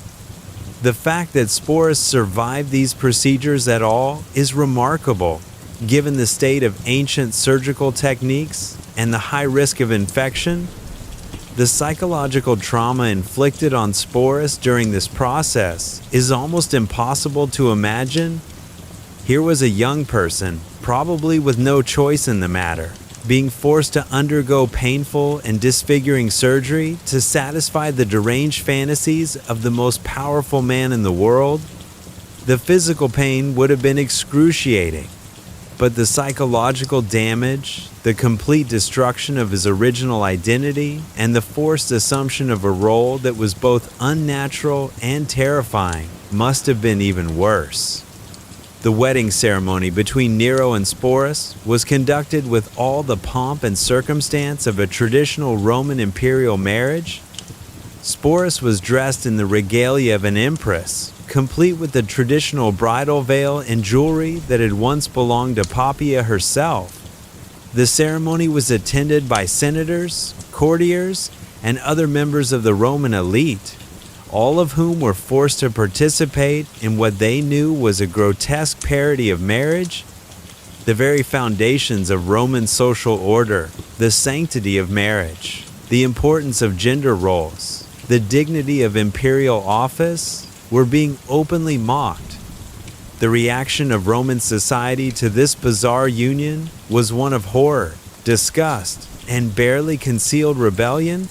S1: The fact that Sporus survived these procedures at all is remarkable, given the state of ancient surgical techniques and the high risk of infection. The psychological trauma inflicted on Sporus during this process is almost impossible to imagine. Here was a young person, probably with no choice in the matter, being forced to undergo painful and disfiguring surgery to satisfy the deranged fantasies of the most powerful man in the world. The physical pain would have been excruciating, but the psychological damage, the complete destruction of his original identity, and the forced assumption of a role that was both unnatural and terrifying must have been even worse. The wedding ceremony between Nero and Sporus was conducted with all the pomp and circumstance of a traditional Roman imperial marriage. Sporus was dressed in the regalia of an empress, complete with the traditional bridal veil and jewelry that had once belonged to Poppaea herself. The ceremony was attended by senators, courtiers, and other members of the Roman elite, all of whom were forced to participate in what they knew was a grotesque parody of marriage. The very foundations of Roman social order, the sanctity of marriage, the importance of gender roles, the dignity of imperial office, were being openly mocked. The reaction of Roman society to this bizarre union was one of horror, disgust, and barely concealed rebellion.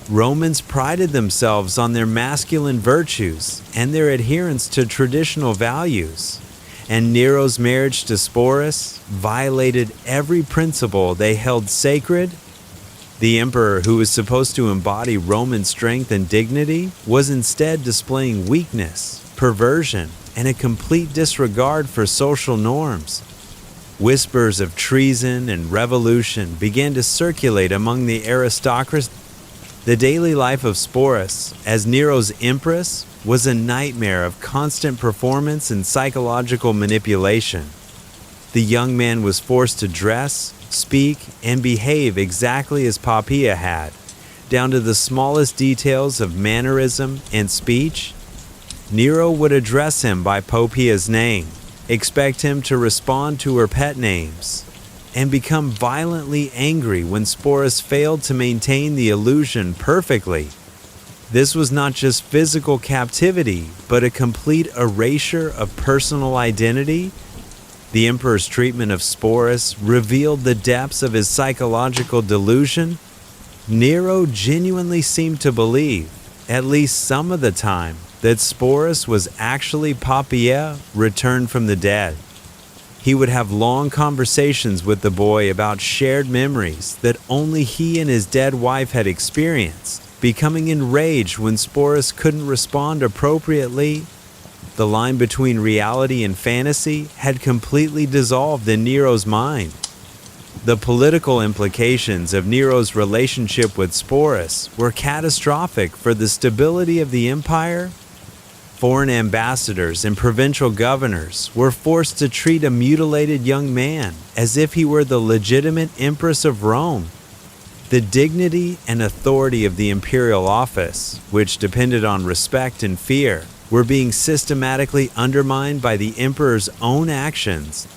S1: Romans prided themselves on their masculine virtues and their adherence to traditional values, and Nero's marriage to Sporus violated every principle they held sacred. The emperor, who was supposed to embody Roman strength and dignity, was instead displaying weakness, perversion, and a complete disregard for social norms. Whispers of treason and revolution began to circulate among the aristocracy. The daily life of Sporus, as Nero's empress, was a nightmare of constant performance and psychological manipulation. The young man was forced to dress, speak, and behave exactly as Poppaea had, down to the smallest details of mannerism and speech. Nero would address him by Poppaea's name, expect him to respond to her pet names, and become violently angry when Sporus failed to maintain the illusion perfectly. This was not just physical captivity, but a complete erasure of personal identity. The emperor's treatment of Sporus revealed the depths of his psychological delusion. Nero genuinely seemed to believe, at least some of the time, that Sporus was actually Poppaea returned from the dead. He would have long conversations with the boy about shared memories that only he and his dead wife had experienced, becoming enraged when Sporus couldn't respond appropriately. The line between reality and fantasy had completely dissolved in Nero's mind. The political implications of Nero's relationship with Sporus were catastrophic for the stability of the empire. Foreign ambassadors and provincial governors were forced to treat a mutilated young man as if he were the legitimate empress of Rome. The dignity and authority of the imperial office, which depended on respect and fear, were being systematically undermined by the emperor's own actions.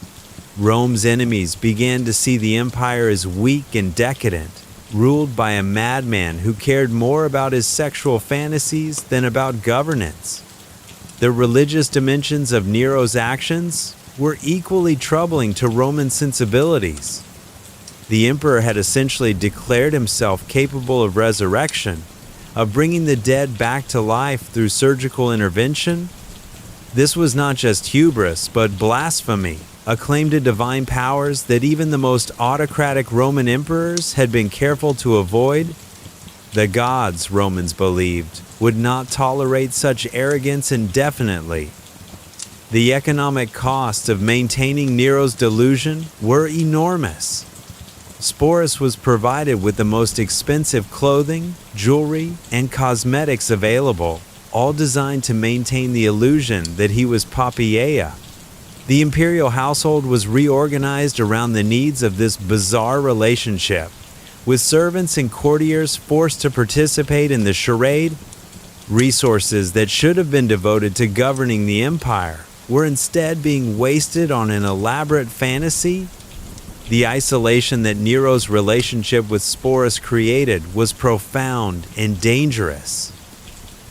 S1: Rome's enemies began to see the empire as weak and decadent, ruled by a madman who cared more about his sexual fantasies than about governance. The religious dimensions of Nero's actions were equally troubling to Roman sensibilities. The emperor had essentially declared himself capable of resurrection, of bringing the dead back to life through surgical intervention. This was not just hubris, but blasphemy, a claim to divine powers that even the most autocratic Roman emperors had been careful to avoid. The gods, Romans believed, would not tolerate such arrogance indefinitely. The economic costs of maintaining Nero's delusion were enormous. Sporus was provided with the most expensive clothing, jewelry, and cosmetics available, all designed to maintain the illusion that he was Papiaea. The imperial household was reorganized around the needs of this bizarre relationship, with servants and courtiers forced to participate in the charade. Resources that should have been devoted to governing the empire were instead being wasted on an elaborate fantasy. The isolation that Nero's relationship with Sporus created was profound and dangerous.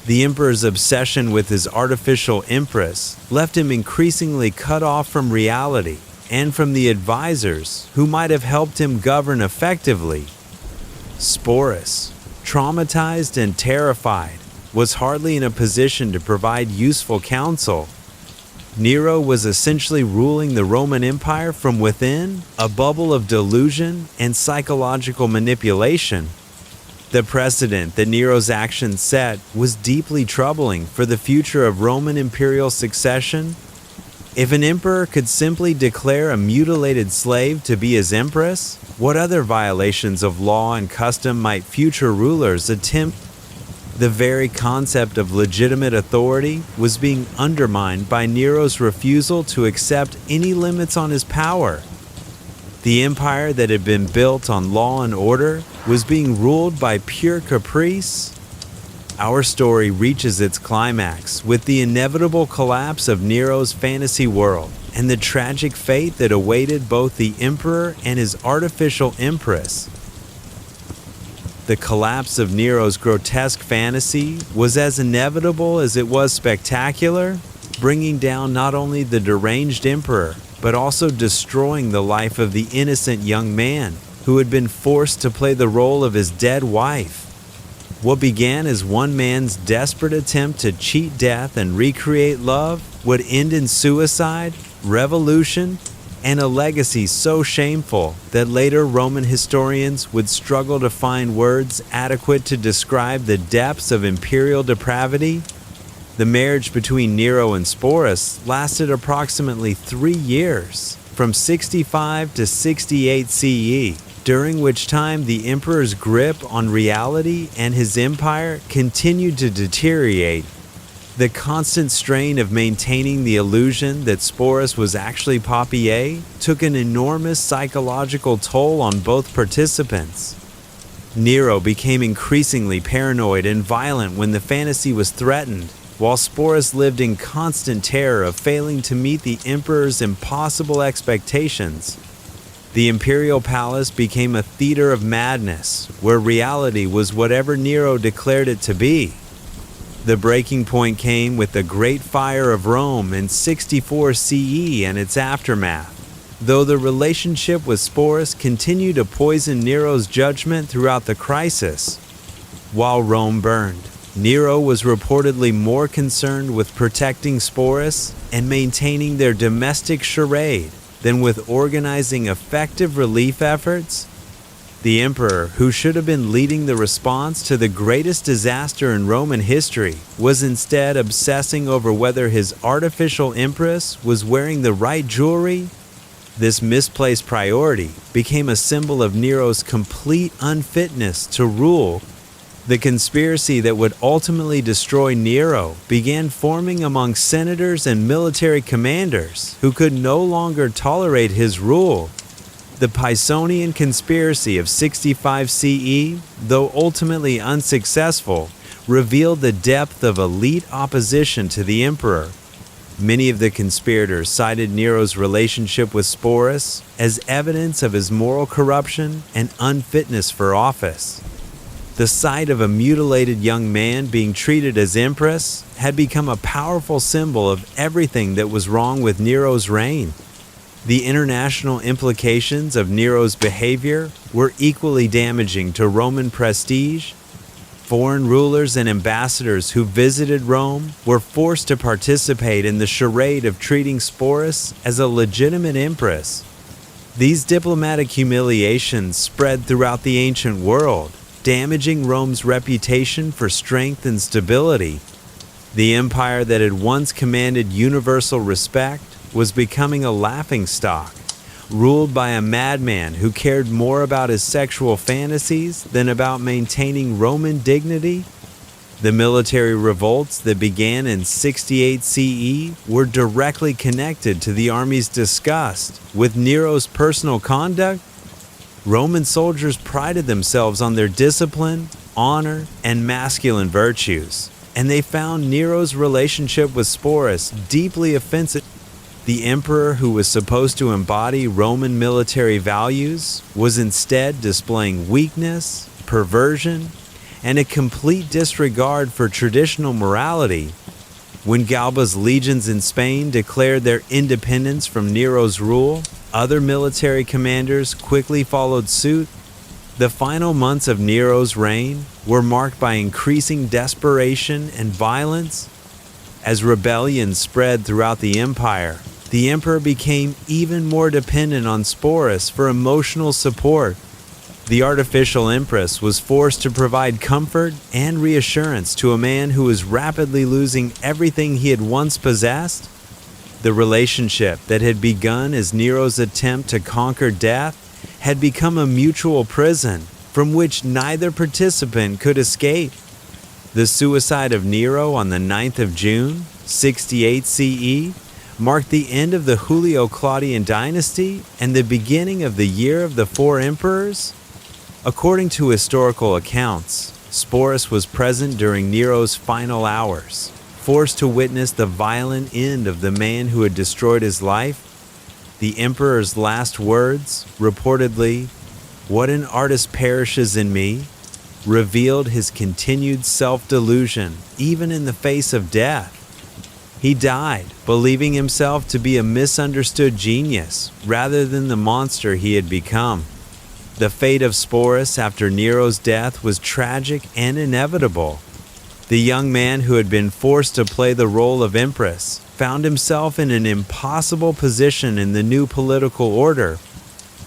S1: The emperor's obsession with his artificial empress left him increasingly cut off from reality and from the advisors who might have helped him govern effectively. Sporus, traumatized and terrified, was hardly in a position to provide useful counsel. Nero was essentially ruling the Roman Empire from within, a bubble of delusion and psychological manipulation. The precedent that Nero's actions set was deeply troubling for the future of Roman imperial succession. If an emperor could simply declare a mutilated slave to be his empress, what other violations of law and custom might future rulers attempt? The very concept of legitimate authority was being undermined by Nero's refusal to accept any limits on his power. The empire that had been built on law and order was being ruled by pure caprice. Our story reaches its climax with the inevitable collapse of Nero's fantasy world and the tragic fate that awaited both the emperor and his artificial empress. The collapse of Nero's grotesque fantasy was as inevitable as it was spectacular, bringing down not only the deranged emperor, but also destroying the life of the innocent young man who had been forced to play the role of his dead wife. What began as one man's desperate attempt to cheat death and recreate love would end in suicide, revolution, and a legacy so shameful that later Roman historians would struggle to find words adequate to describe the depths of imperial depravity. The marriage between Nero and Sporus lasted approximately 3 years, from 65 to 68 CE, during which time the emperor's grip on reality and his empire continued to deteriorate. The constant strain of maintaining the illusion that Sporus was actually Papiaea took an enormous psychological toll on both participants. Nero became increasingly paranoid and violent when the fantasy was threatened, while Sporus lived in constant terror of failing to meet the emperor's impossible expectations. The imperial palace became a theater of madness, where reality was whatever Nero declared it to be. The breaking point came with the Great Fire of Rome in 64 CE and its aftermath. Though the relationship with Sporus continued to poison Nero's judgment throughout the crisis. While Rome burned, Nero was reportedly more concerned with protecting Sporus and maintaining their domestic charade than with organizing effective relief efforts. The emperor, who should have been leading the response to the greatest disaster in Roman history, was instead obsessing over whether his artificial empress was wearing the right jewelry. This misplaced priority became a symbol of Nero's complete unfitness to rule. The conspiracy that would ultimately destroy Nero began forming among senators and military commanders who could no longer tolerate his rule. The Pisonian conspiracy of 65 CE, though ultimately unsuccessful, revealed the depth of elite opposition to the emperor. Many of the conspirators cited Nero's relationship with Sporus as evidence of his moral corruption and unfitness for office. The sight of a mutilated young man being treated as empress had become a powerful symbol of everything that was wrong with Nero's reign. The international implications of Nero's behavior were equally damaging to Roman prestige. Foreign rulers and ambassadors who visited Rome were forced to participate in the charade of treating Sporus as a legitimate empress. These diplomatic humiliations spread throughout the ancient world, damaging Rome's reputation for strength and stability. The empire that had once commanded universal respect was becoming a laughingstock, ruled by a madman who cared more about his sexual fantasies than about maintaining Roman dignity. The military revolts that began in 68 CE were directly connected to the army's disgust with Nero's personal conduct. Roman soldiers prided themselves on their discipline, honor, and masculine virtues, and they found Nero's relationship with Sporus deeply offensive. The emperor, who was supposed to embody Roman military values, was instead displaying weakness, perversion, and a complete disregard for traditional morality. When Galba's legions in Spain declared their independence from Nero's rule, other military commanders quickly followed suit. The final months of Nero's reign were marked by increasing desperation and violence. As rebellions spread throughout the empire, the emperor became even more dependent on Sporus for emotional support. The artificial empress was forced to provide comfort and reassurance to a man who was rapidly losing everything he had once possessed. The relationship that had begun as Nero's attempt to conquer death had become a mutual prison from which neither participant could escape. The suicide of Nero on the 9th of June, 68 CE, marked the end of the Julio-Claudian dynasty and the beginning of the Year of the Four Emperors. According to historical accounts, Sporus was present during Nero's final hours, forced to witness the violent end of the man who had destroyed his life. The emperor's last words, reportedly, "What an artist perishes in me," revealed his continued self-delusion even in the face of death. He died, believing himself to be a misunderstood genius rather than the monster he had become. The fate of Sporus after Nero's death was tragic and inevitable. The young man who had been forced to play the role of empress found himself in an impossible position in the new political order.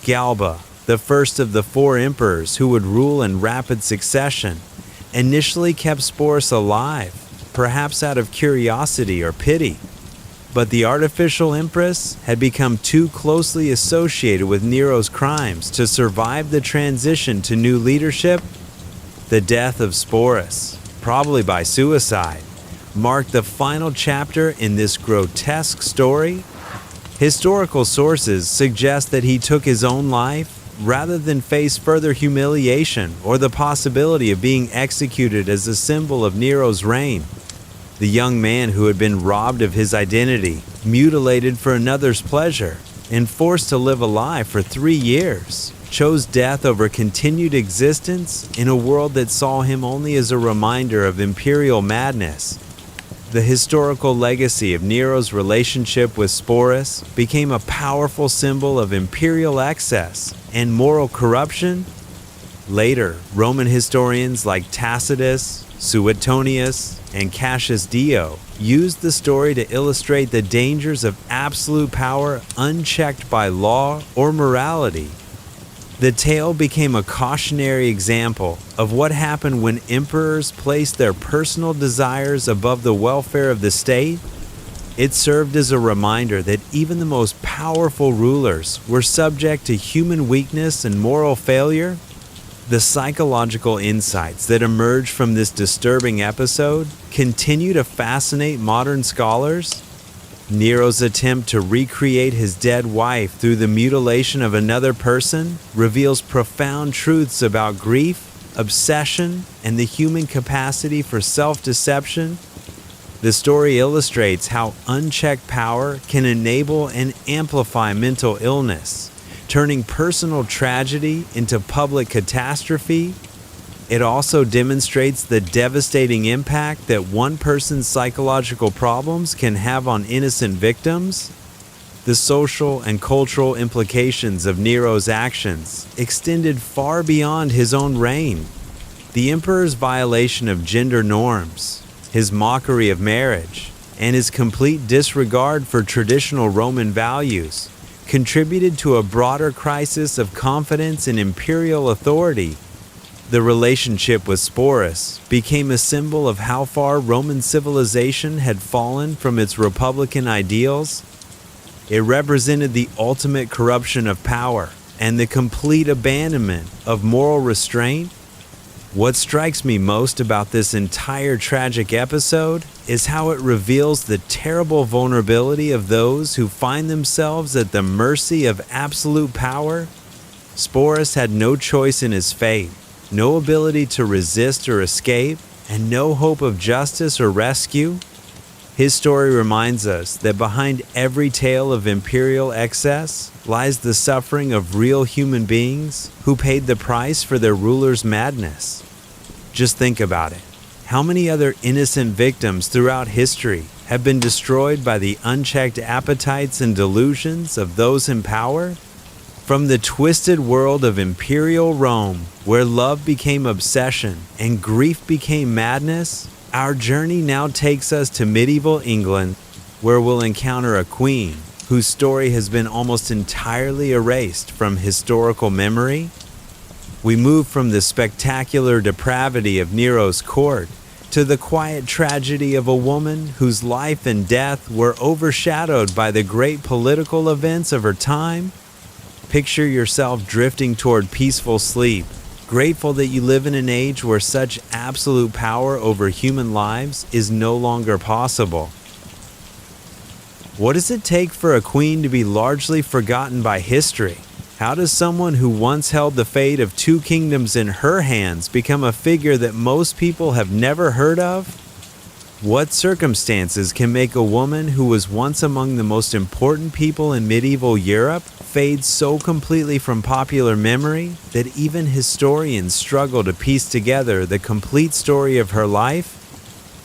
S1: Galba, the first of the four emperors who would rule in rapid succession, initially kept Sporus alive, perhaps out of curiosity or pity. But the artificial empress had become too closely associated with Nero's crimes to survive the transition to new leadership. The death of Sporus, probably by suicide, marked the final chapter in this grotesque story. Historical sources suggest that he took his own life rather than face further humiliation or the possibility of being executed as a symbol of Nero's reign. The young man who had been robbed of his identity, mutilated for another's pleasure, and forced to live a lie for 3 years, chose death over continued existence in a world that saw him only as a reminder of imperial madness. The historical legacy of Nero's relationship with Sporus became a powerful symbol of imperial excess and moral corruption. Later, Roman historians like Tacitus, Suetonius, and Cassius Dio used the story to illustrate the dangers of absolute power unchecked by law or morality. The tale became a cautionary example of what happened when emperors placed their personal desires above the welfare of the state. It served as a reminder that even the most powerful rulers were subject to human weakness and moral failure. The psychological insights that emerged from this disturbing episode continue to fascinate modern scholars. Nero's attempt to recreate his dead wife through the mutilation of another person reveals profound truths about grief, obsession, and the human capacity for self-deception. The story illustrates how unchecked power can enable and amplify mental illness, turning personal tragedy into public catastrophe. It also demonstrates the devastating impact that one person's psychological problems can have on innocent victims. The social and cultural implications of Nero's actions extended far beyond his own reign. The emperor's violation of gender norms, his mockery of marriage, and his complete disregard for traditional Roman values contributed to a broader crisis of confidence in imperial authority. The relationship with Sporus became a symbol of how far Roman civilization had fallen from its republican ideals. It represented the ultimate corruption of power and the complete abandonment of moral restraint. What strikes me most about this entire tragic episode is how it reveals the terrible vulnerability of those who find themselves at the mercy of absolute power. Sporus had no choice in his fate, no ability to resist or escape, and no hope of justice or rescue. His story reminds us that behind every tale of imperial excess lies the suffering of real human beings who paid the price for their ruler's madness. Just think about it. How many other innocent victims throughout history have been destroyed by the unchecked appetites and delusions of those in power? From the twisted world of imperial Rome, where love became obsession and grief became madness, our journey now takes us to medieval England, where we'll encounter a queen whose story has been almost entirely erased from historical memory. We move from the spectacular depravity of Nero's court to the quiet tragedy of a woman whose life and death were overshadowed by the great political events of her time. Picture yourself drifting toward peaceful sleep, grateful that you live in an age where such absolute power over human lives is no longer possible. What does it take for a queen to be largely forgotten by history? How does someone who once held the fate of two kingdoms in her hands become a figure that most people have never heard of? What circumstances can make a woman who was once among the most important people in medieval Europe fade so completely from popular memory that even historians struggle to piece together the complete story of her life?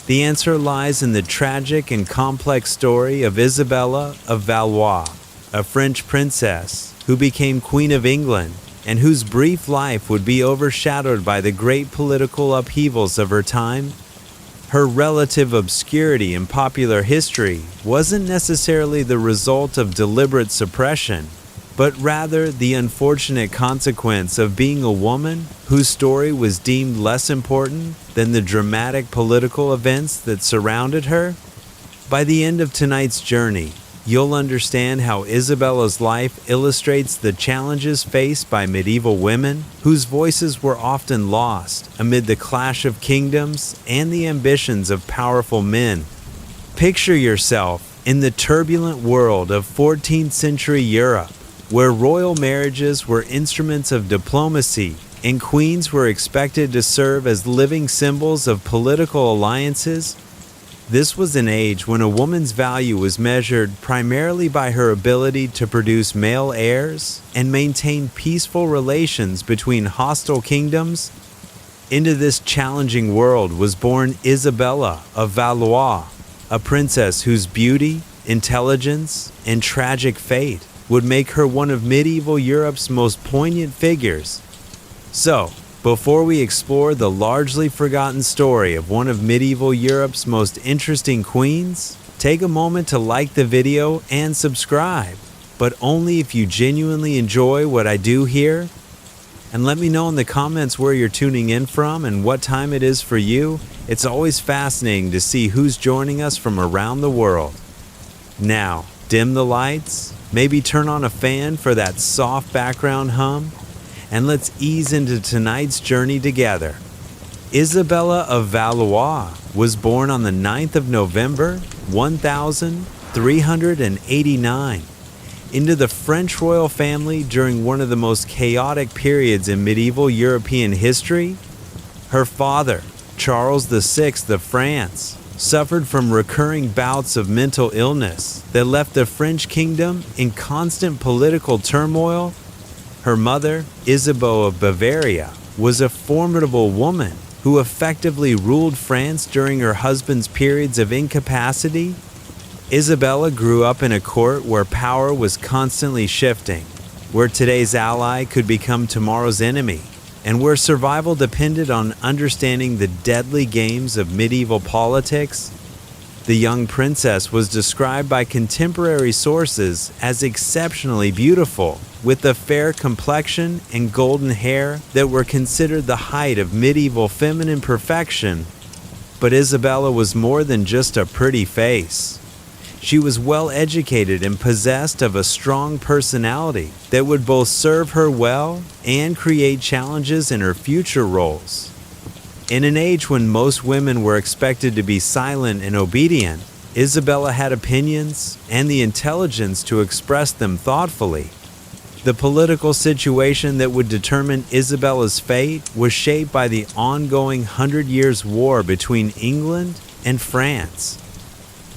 S1: The answer lies in the tragic and complex story of Isabella of Valois, a French princess who became Queen of England and whose brief life would be overshadowed by the great political upheavals of her time. Her relative obscurity in popular history wasn't necessarily the result of deliberate suppression, but rather the unfortunate consequence of being a woman whose story was deemed less important than the dramatic political events that surrounded her. By the end of tonight's journey, you'll understand how Isabella's life illustrates the challenges faced by medieval women, whose voices were often lost amid the clash of kingdoms and the ambitions of powerful men. Picture yourself in the turbulent world of 14th century Europe, where royal marriages were instruments of diplomacy and queens were expected to serve as living symbols of political alliances. This was an age when a woman's value was measured primarily by her ability to produce male heirs and maintain peaceful relations between hostile kingdoms. Into this challenging world was born Isabella of Valois, a princess whose beauty, intelligence, and tragic fate would make her one of medieval Europe's most poignant figures. So, before we explore the largely forgotten story of one of medieval Europe's most interesting queens, take a moment to like the video and subscribe, but only if you genuinely enjoy what I do here. And let me know in the comments where you're tuning in from and what time it is for you. It's always fascinating to see who's joining us from around the world. Now, dim the lights, maybe turn on a fan for that soft background hum, and let's ease into tonight's journey together. Isabella of Valois was born on the 9th of November, 1389, into the French royal family during one of the most chaotic periods in medieval European history. Her father, Charles VI of France, suffered from recurring bouts of mental illness that left the French kingdom in constant political turmoil. Her mother, Isabeau of Bavaria, was a formidable woman who effectively ruled France during her husband's periods of incapacity. Isabella grew up in a court where power was constantly shifting, where today's ally could become tomorrow's enemy, and where survival depended on understanding the deadly games of medieval politics. The young princess was described by contemporary sources as exceptionally beautiful, with a fair complexion and golden hair that were considered the height of medieval feminine perfection. But Isabella was more than just a pretty face. She was well educated and possessed of a strong personality that would both serve her well and create challenges in her future roles. In an age when most women were expected to be silent and obedient, Isabella had opinions and the intelligence to express them thoughtfully. The political situation that would determine Isabella's fate was shaped by the ongoing 100 Years' War between England and France.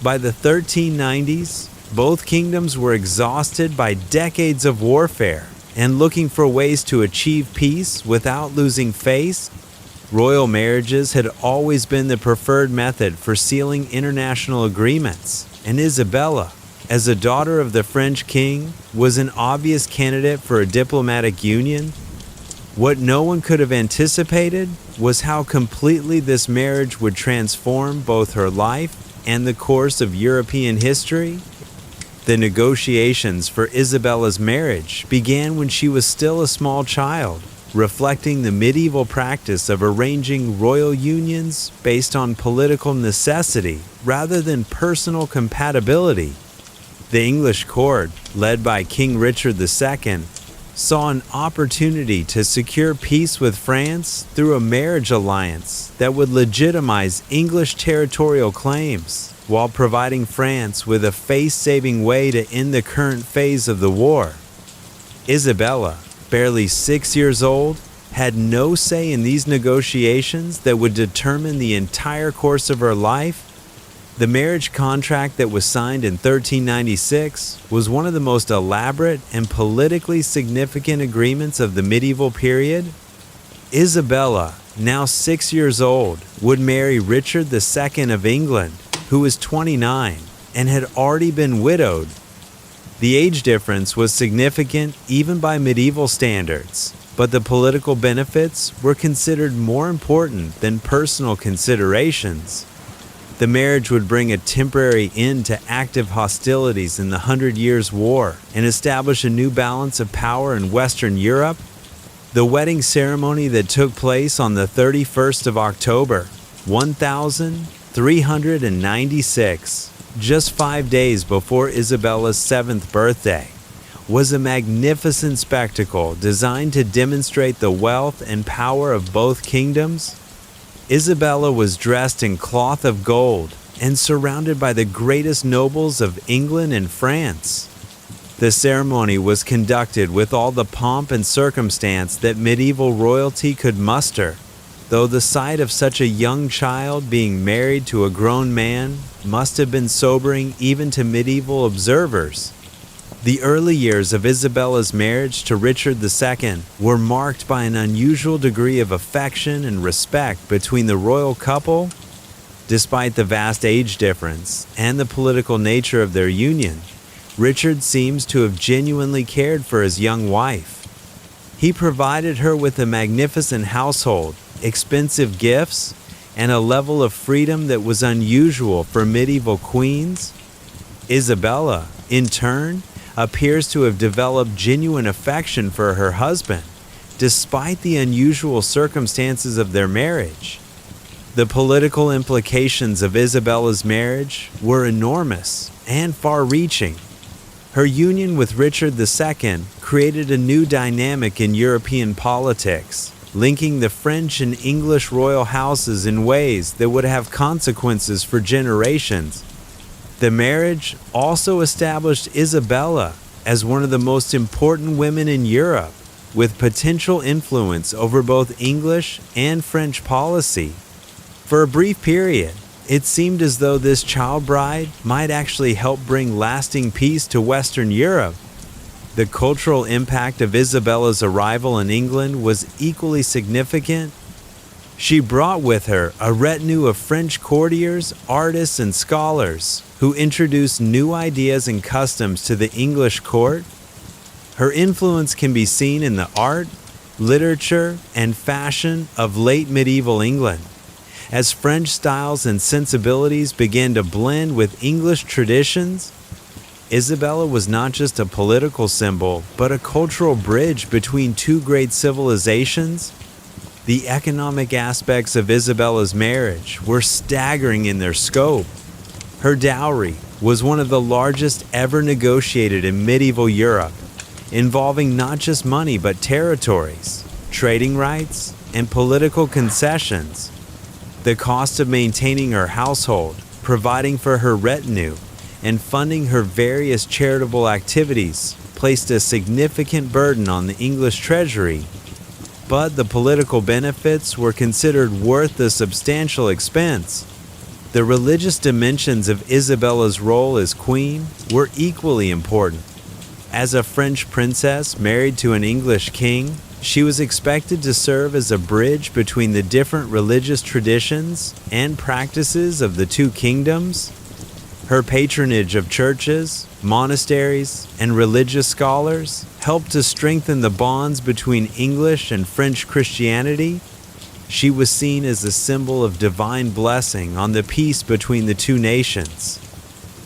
S1: By the 1390s, both kingdoms were exhausted by decades of warfare and looking for ways to achieve peace without losing face. Royal marriages had always been the preferred method for sealing international agreements, and Isabella, as a daughter of the French king, was an obvious candidate for a diplomatic union. What no one could have anticipated was how completely this marriage would transform both her life and the course of European history. The negotiations for Isabella's marriage began when she was still a small child, reflecting the medieval practice of arranging royal unions based on political necessity rather than personal compatibility. The English court, led by King Richard II, saw an opportunity to secure peace with France through a marriage alliance that would legitimize English territorial claims while providing France with a face-saving way to end the current phase of the war. Isabella, barely 6 years old, had no say in these negotiations that would determine the entire course of her life. The marriage contract that was signed in 1396 was one of the most elaborate and politically significant agreements of the medieval period. Isabella, now 6 years old, would marry Richard II of England, who was 29 and had already been widowed. The age difference was significant even by medieval standards, but the political benefits were considered more important than personal considerations. The marriage would bring a temporary end to active hostilities in the 100 Years' War and establish a new balance of power in Western Europe. The wedding ceremony that took place on the 31st of October, 1396, just 5 days before Isabella's 7th birthday, was a magnificent spectacle designed to demonstrate the wealth and power of both kingdoms. Isabella was dressed in cloth of gold and surrounded by the greatest nobles of England and France. The ceremony was conducted with all the pomp and circumstance that medieval royalty could muster, though the sight of such a young child being married to a grown man must have been sobering even to medieval observers. The early years of Isabella's marriage to Richard II were marked by an unusual degree of affection and respect between the royal couple. Despite the vast age difference and the political nature of their union, Richard seems to have genuinely cared for his young wife. He provided her with a magnificent household, expensive gifts, and a level of freedom that was unusual for medieval queens. Isabella, in turn, appears to have developed genuine affection for her husband, despite the unusual circumstances of their marriage. The political implications of Isabella's marriage were enormous and far-reaching. Her union with Richard II created a new dynamic in European politics, linking the French and English royal houses in ways that would have consequences for generations. The marriage also established Isabella as one of the most important women in Europe, with potential influence over both English and French policy. For a brief period, it seemed as though this child bride might actually help bring lasting peace to Western Europe. The cultural impact of Isabella's arrival in England was equally significant. She brought with her a retinue of French courtiers, artists, and scholars who introduced new ideas and customs to the English court. Her influence can be seen in the art, literature, and fashion of late medieval England, as French styles and sensibilities began to blend with English traditions. Isabella was not just a political symbol, but a cultural bridge between two great civilizations. The economic aspects of Isabella's marriage were staggering in their scope. Her dowry was one of the largest ever negotiated in medieval Europe, involving not just money but territories, trading rights, and political concessions. The cost of maintaining her household, providing for her retinue, and funding her various charitable activities placed a significant burden on the English treasury, but the political benefits were considered worth the substantial expense. The religious dimensions of Isabella's role as queen were equally important. As a French princess married to an English king, she was expected to serve as a bridge between the different religious traditions and practices of the two kingdoms. Her patronage of churches, monasteries, and religious scholars helped to strengthen the bonds between English and French Christianity. She was seen as a symbol of divine blessing on the peace between the two nations.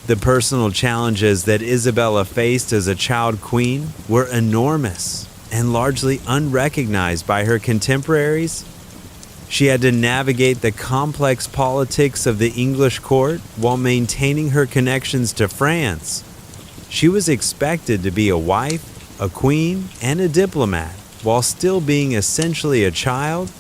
S1: The personal challenges that Isabella faced as a child queen were enormous and largely unrecognized by her contemporaries. She had to navigate the complex politics of the English court while maintaining her connections to France. She was expected to be a wife, a queen, and a diplomat, while still being essentially a child.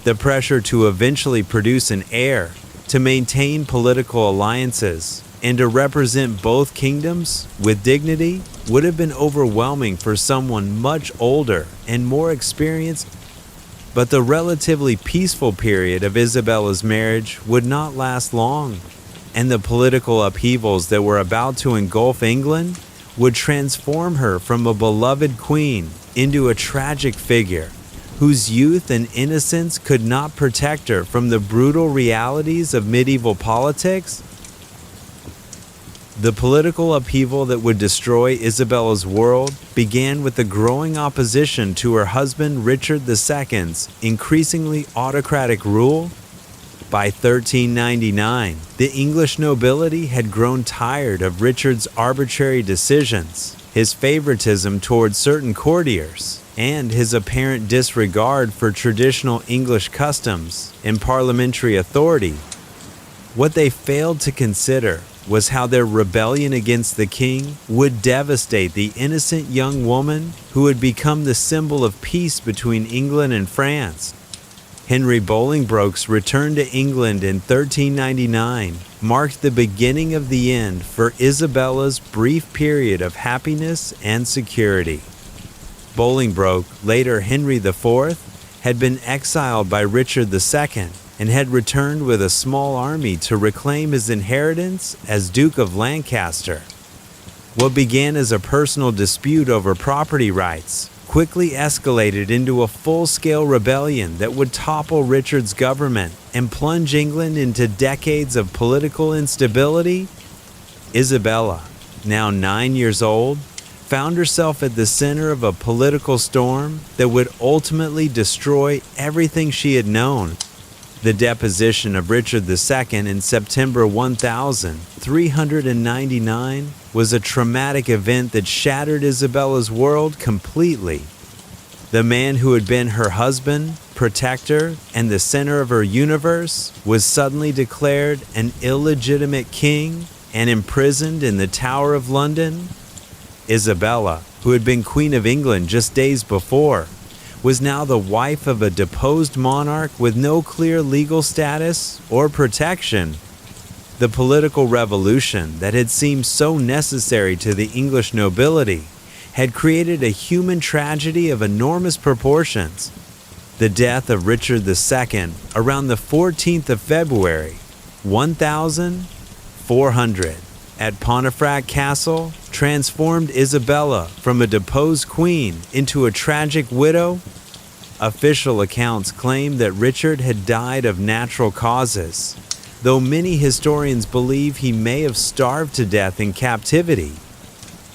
S1: The pressure to eventually produce an heir, to maintain political alliances, and to represent both kingdoms with dignity would have been overwhelming for someone much older and more experienced. But the relatively peaceful period of Isabella's marriage would not last long, and the political upheavals that were about to engulf England would transform her from a beloved queen into a tragic figure whose youth and innocence could not protect her from the brutal realities of medieval politics. The political upheaval that would destroy Isabella's world began with the growing opposition to her husband Richard II's increasingly autocratic rule. By 1399, the English nobility had grown tired of Richard's arbitrary decisions, his favoritism towards certain courtiers, and his apparent disregard for traditional English customs and parliamentary authority. What they failed to consider was how their rebellion against the king would devastate the innocent young woman who had become the symbol of peace between England and France. Henry Bolingbroke's return to England in 1399 marked the beginning of the end for Isabella's brief period of happiness and security. Bolingbroke, later Henry IV, had been exiled by Richard II and had returned with a small army to reclaim his inheritance as Duke of Lancaster. What began as a personal dispute over property rights quickly escalated into a full-scale rebellion that would topple Richard's government and plunge England into decades of political instability. Isabella, now 9 years old, found herself at the center of a political storm that would ultimately destroy everything she had known. The deposition of Richard II in September 1399 was a traumatic event that shattered Isabella's world completely. The man who had been her husband, protector, and the center of her universe was suddenly declared an illegitimate king and imprisoned in the Tower of London. Isabella, who had been Queen of England just days before, was now the wife of a deposed monarch with no clear legal status or protection. The political revolution that had seemed so necessary to the English nobility had created a human tragedy of enormous proportions. The death of Richard II around the 14th of February, 1400, at Pontefract Castle transformed Isabella from a deposed queen into a tragic widow. Official accounts claim that Richard had died of natural causes, though many historians believe he may have starved to death in captivity.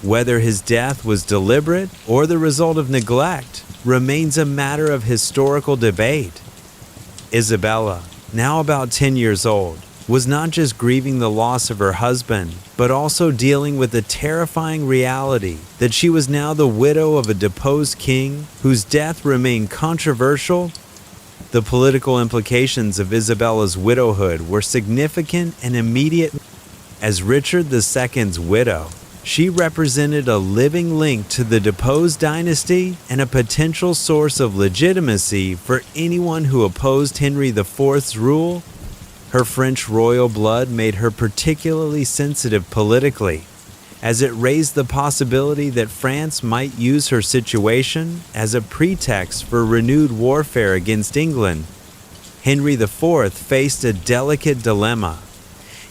S1: Whether his death was deliberate or the result of neglect remains a matter of historical debate. Isabella, now about 10 years old, was not just grieving the loss of her husband, but also dealing with the terrifying reality that she was now the widow of a deposed king whose death remained controversial. The political implications of Isabella's widowhood were significant and immediate. As Richard II's widow, she represented a living link to the deposed dynasty and a potential source of legitimacy for anyone who opposed Henry IV's rule. Her French royal blood made her particularly sensitive politically, as it raised the possibility that France might use her situation as a pretext for renewed warfare against England. Henry IV faced a delicate dilemma.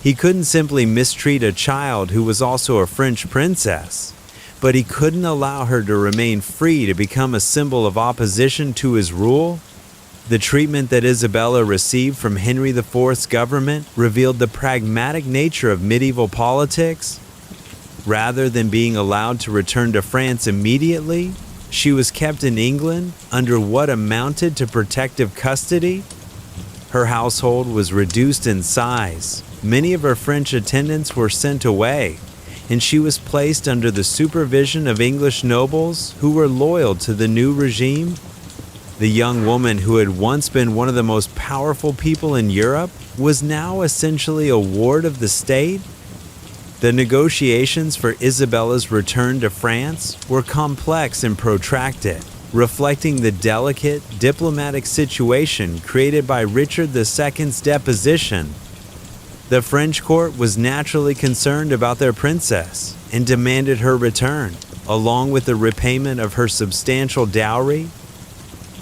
S1: He couldn't simply mistreat a child who was also a French princess, but he couldn't allow her to remain free to become a symbol of opposition to his rule. The treatment that Isabella received from Henry IV's government revealed the pragmatic nature of medieval politics. Rather than being allowed to return to France immediately, she was kept in England under what amounted to protective custody. Her household was reduced in size. Many of her French attendants were sent away, and she was placed under the supervision of English nobles who were loyal to the new regime. The young woman who had once been one of the most powerful people in Europe was now essentially a ward of the state. The negotiations for Isabella's return to France were complex and protracted, reflecting the delicate diplomatic situation created by Richard II's deposition. The French court was naturally concerned about their princess and demanded her return, along with the repayment of her substantial dowry.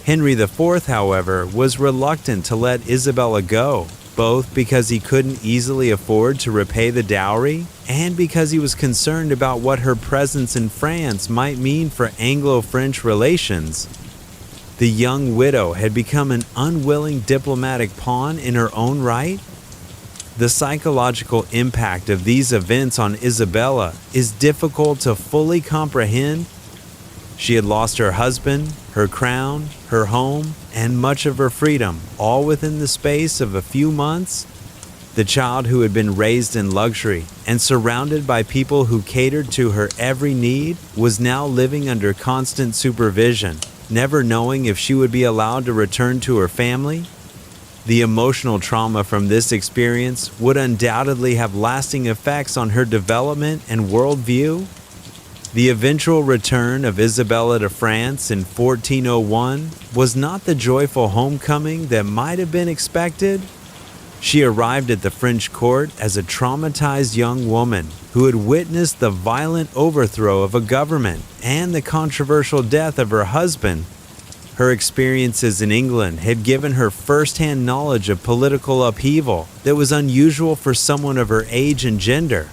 S1: Henry IV, however, was reluctant to let Isabella go, both because he couldn't easily afford to repay the dowry and because he was concerned about what her presence in France might mean for Anglo-French relations. The young widow had become an unwilling diplomatic pawn in her own right. The psychological impact of these events on Isabella is difficult to fully comprehend. She had lost her husband, her crown, her home, and much of her freedom, all within the space of a few months. The child who had been raised in luxury and surrounded by people who catered to her every need was now living under constant supervision, never knowing if she would be allowed to return to her family. The emotional trauma from this experience would undoubtedly have lasting effects on her development and worldview. The eventual return of Isabella to France in 1401 was not the joyful homecoming that might have been expected. She arrived at the French court as a traumatized young woman who had witnessed the violent overthrow of a government and the controversial death of her husband. Her experiences in England had given her first-hand knowledge of political upheaval that was unusual for someone of her age and gender.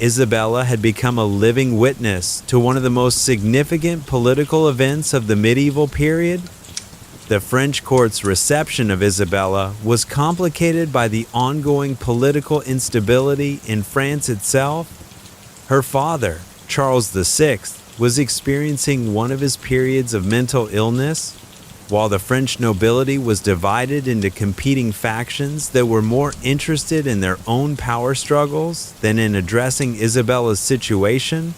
S1: Isabella had become a living witness to one of the most significant political events of the medieval period. The French court's reception of Isabella was complicated by the ongoing political instability in France itself. Her father, Charles VI, was experiencing one of his periods of mental illness, while the French nobility was divided into competing factions that were more interested in their own power struggles than in addressing Isabella's situation.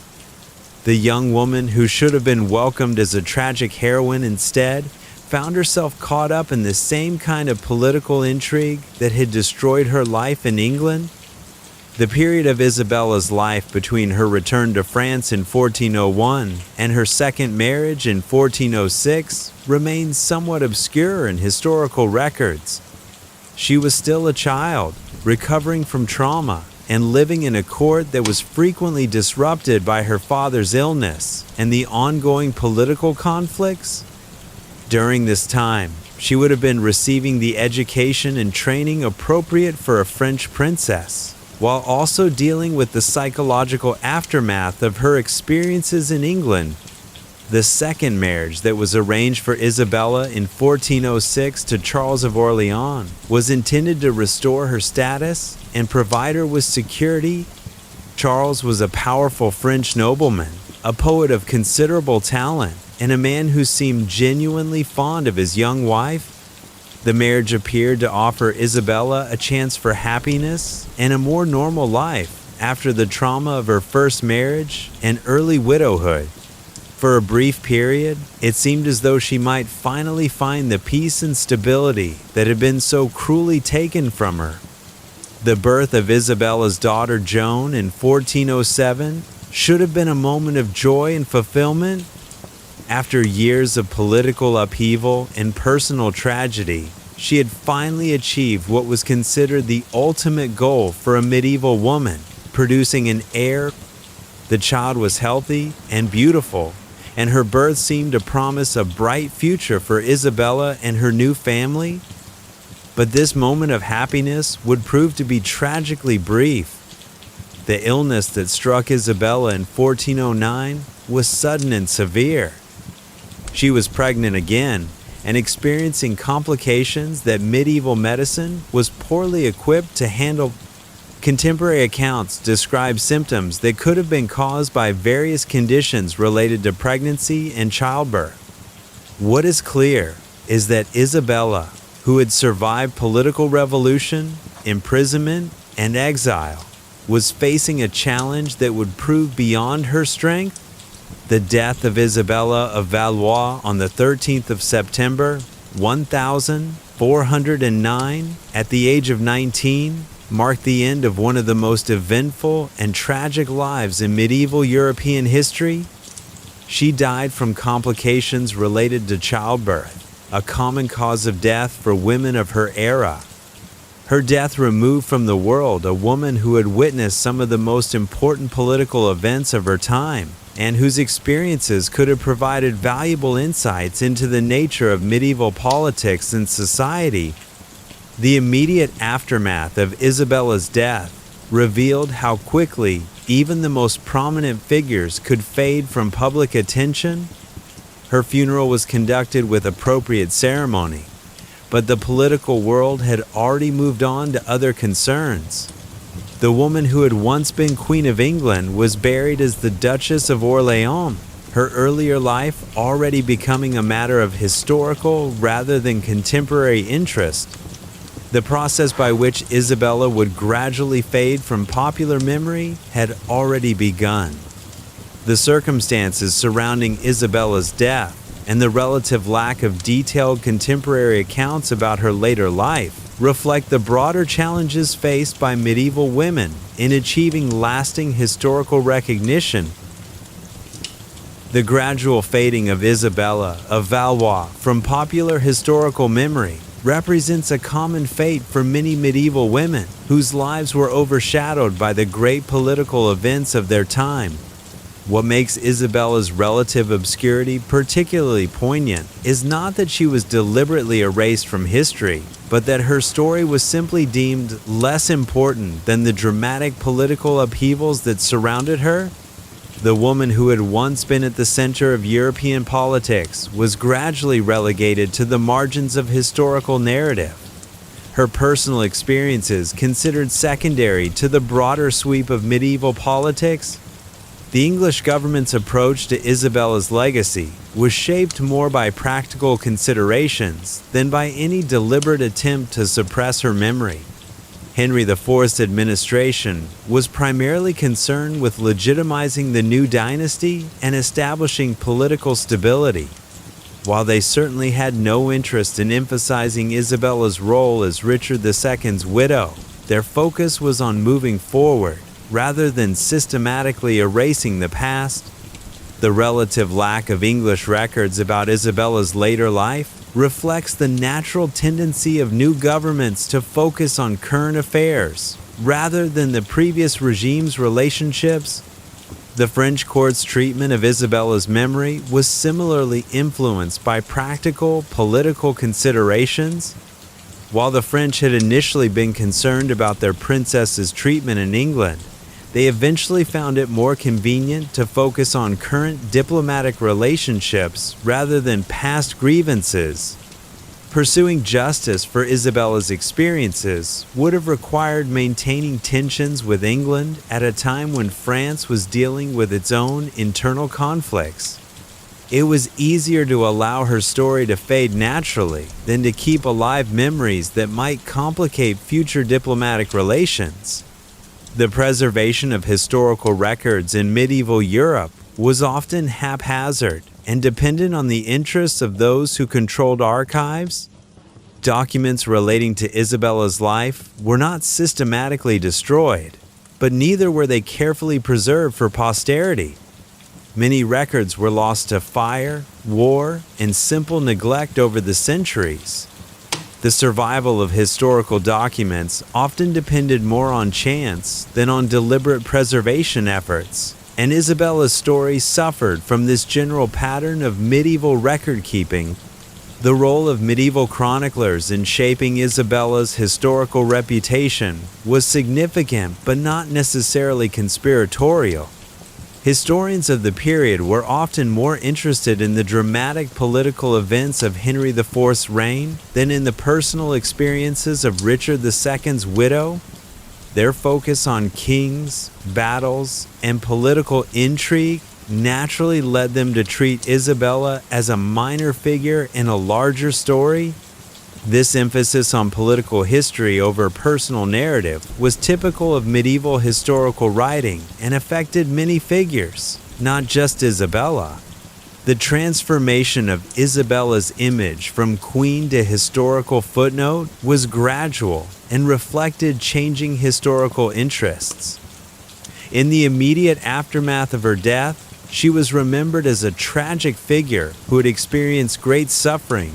S1: The young woman who should have been welcomed as a tragic heroine instead found herself caught up in the same kind of political intrigue that had destroyed her life in England. The period of Isabella's life between her return to France in 1401 and her second marriage in 1406 remains somewhat obscure in historical records. She was still a child, recovering from trauma, and living in a court that was frequently disrupted by her father's illness and the ongoing political conflicts. During this time, she would have been receiving the education and training appropriate for a French princess. while also dealing with the psychological aftermath of her experiences in England. The second marriage, that was arranged for Isabella in 1406 to Charles of Orleans, was intended to restore her status and provide her with security. Charles was a powerful French nobleman, a poet of considerable talent, and a man who seemed genuinely fond of his young wife. The marriage appeared to offer Isabella a chance for happiness and a more normal life after the trauma of her first marriage and early widowhood. For a brief period, it seemed as though she might finally find the peace and stability that had been so cruelly taken from her. The birth of Isabella's daughter Joan in 1407 should have been a moment of joy and fulfillment. After years of political upheaval and personal tragedy, she had finally achieved what was considered the ultimate goal for a medieval woman, producing an heir. The child was healthy and beautiful, and her birth seemed to promise a bright future for Isabella and her new family. But this moment of happiness would prove to be tragically brief. The illness that struck Isabella in 1409 was sudden and severe. She was pregnant again and experiencing complications that medieval medicine was poorly equipped to handle. Contemporary accounts describe symptoms that could have been caused by various conditions related to pregnancy and childbirth. What is clear is that Isabella, who had survived political revolution, imprisonment, and exile, was facing a challenge that would prove beyond her strength. The death of Isabella of Valois on the 13th of September, 1409, at the age of 19, marked the end of one of the most eventful and tragic lives in medieval European history. She died from complications related to childbirth, a common cause of death for women of her era. Her death removed from the world a woman who had witnessed some of the most important political events of her time, and whose experiences could have provided valuable insights into the nature of medieval politics and society. The immediate aftermath of Isabella's death revealed how quickly even the most prominent figures could fade from public attention. Her funeral was conducted with appropriate ceremony, but the political world had already moved on to other concerns. The woman who had once been Queen of England was buried as the Duchess of Orleans, her earlier life already becoming a matter of historical rather than contemporary interest. The process by which Isabella would gradually fade from popular memory had already begun. The circumstances surrounding Isabella's death and the relative lack of detailed contemporary accounts about her later life reflect the broader challenges faced by medieval women in achieving lasting historical recognition. The gradual fading of Isabella of Valois from popular historical memory represents a common fate for many medieval women whose lives were overshadowed by the great political events of their time. What makes Isabella's relative obscurity particularly poignant is not that she was deliberately erased from history, but that her story was simply deemed less important than the dramatic political upheavals that surrounded her. The woman who had once been at the center of European politics was gradually relegated to the margins of historical narrative. Her personal experiences considered secondary to the broader sweep of medieval politics. The English government's approach to Isabella's legacy was shaped more by practical considerations than by any deliberate attempt to suppress her memory. Henry IV's administration was primarily concerned with legitimizing the new dynasty and establishing political stability. While they certainly had no interest in emphasizing Isabella's role as Richard II's widow, their focus was on moving forward rather than systematically erasing the past. The relative lack of English records about Isabella's later life reflects the natural tendency of new governments to focus on current affairs rather than the previous regime's relationships. The French court's treatment of Isabella's memory was similarly influenced by practical political considerations. While the French had initially been concerned about their princess's treatment in England, they eventually found it more convenient to focus on current diplomatic relationships rather than past grievances. Pursuing justice for Isabella's experiences would have required maintaining tensions with England at a time when France was dealing with its own internal conflicts. It was easier to allow her story to fade naturally than to keep alive memories that might complicate future diplomatic relations. The preservation of historical records in medieval Europe was often haphazard and dependent on the interests of those who controlled archives. Documents relating to Isabella's life were not systematically destroyed, but neither were they carefully preserved for posterity. Many records were lost to fire, war, and simple neglect over the centuries. The survival of historical documents often depended more on chance than on deliberate preservation efforts, and Isabella's story suffered from this general pattern of medieval record-keeping. The role of medieval chroniclers in shaping Isabella's historical reputation was significant but not necessarily conspiratorial. Historians of the period were often more interested in the dramatic political events of Henry IV's reign than in the personal experiences of Richard II's widow. Their focus on kings, battles, and political intrigue naturally led them to treat Isabella as a minor figure in a larger story. This emphasis on political history over personal narrative was typical of medieval historical writing and affected many figures, not just Isabella. The transformation of Isabella's image from queen to historical footnote was gradual and reflected changing historical interests. In the immediate aftermath of her death, she was remembered as a tragic figure who had experienced great suffering.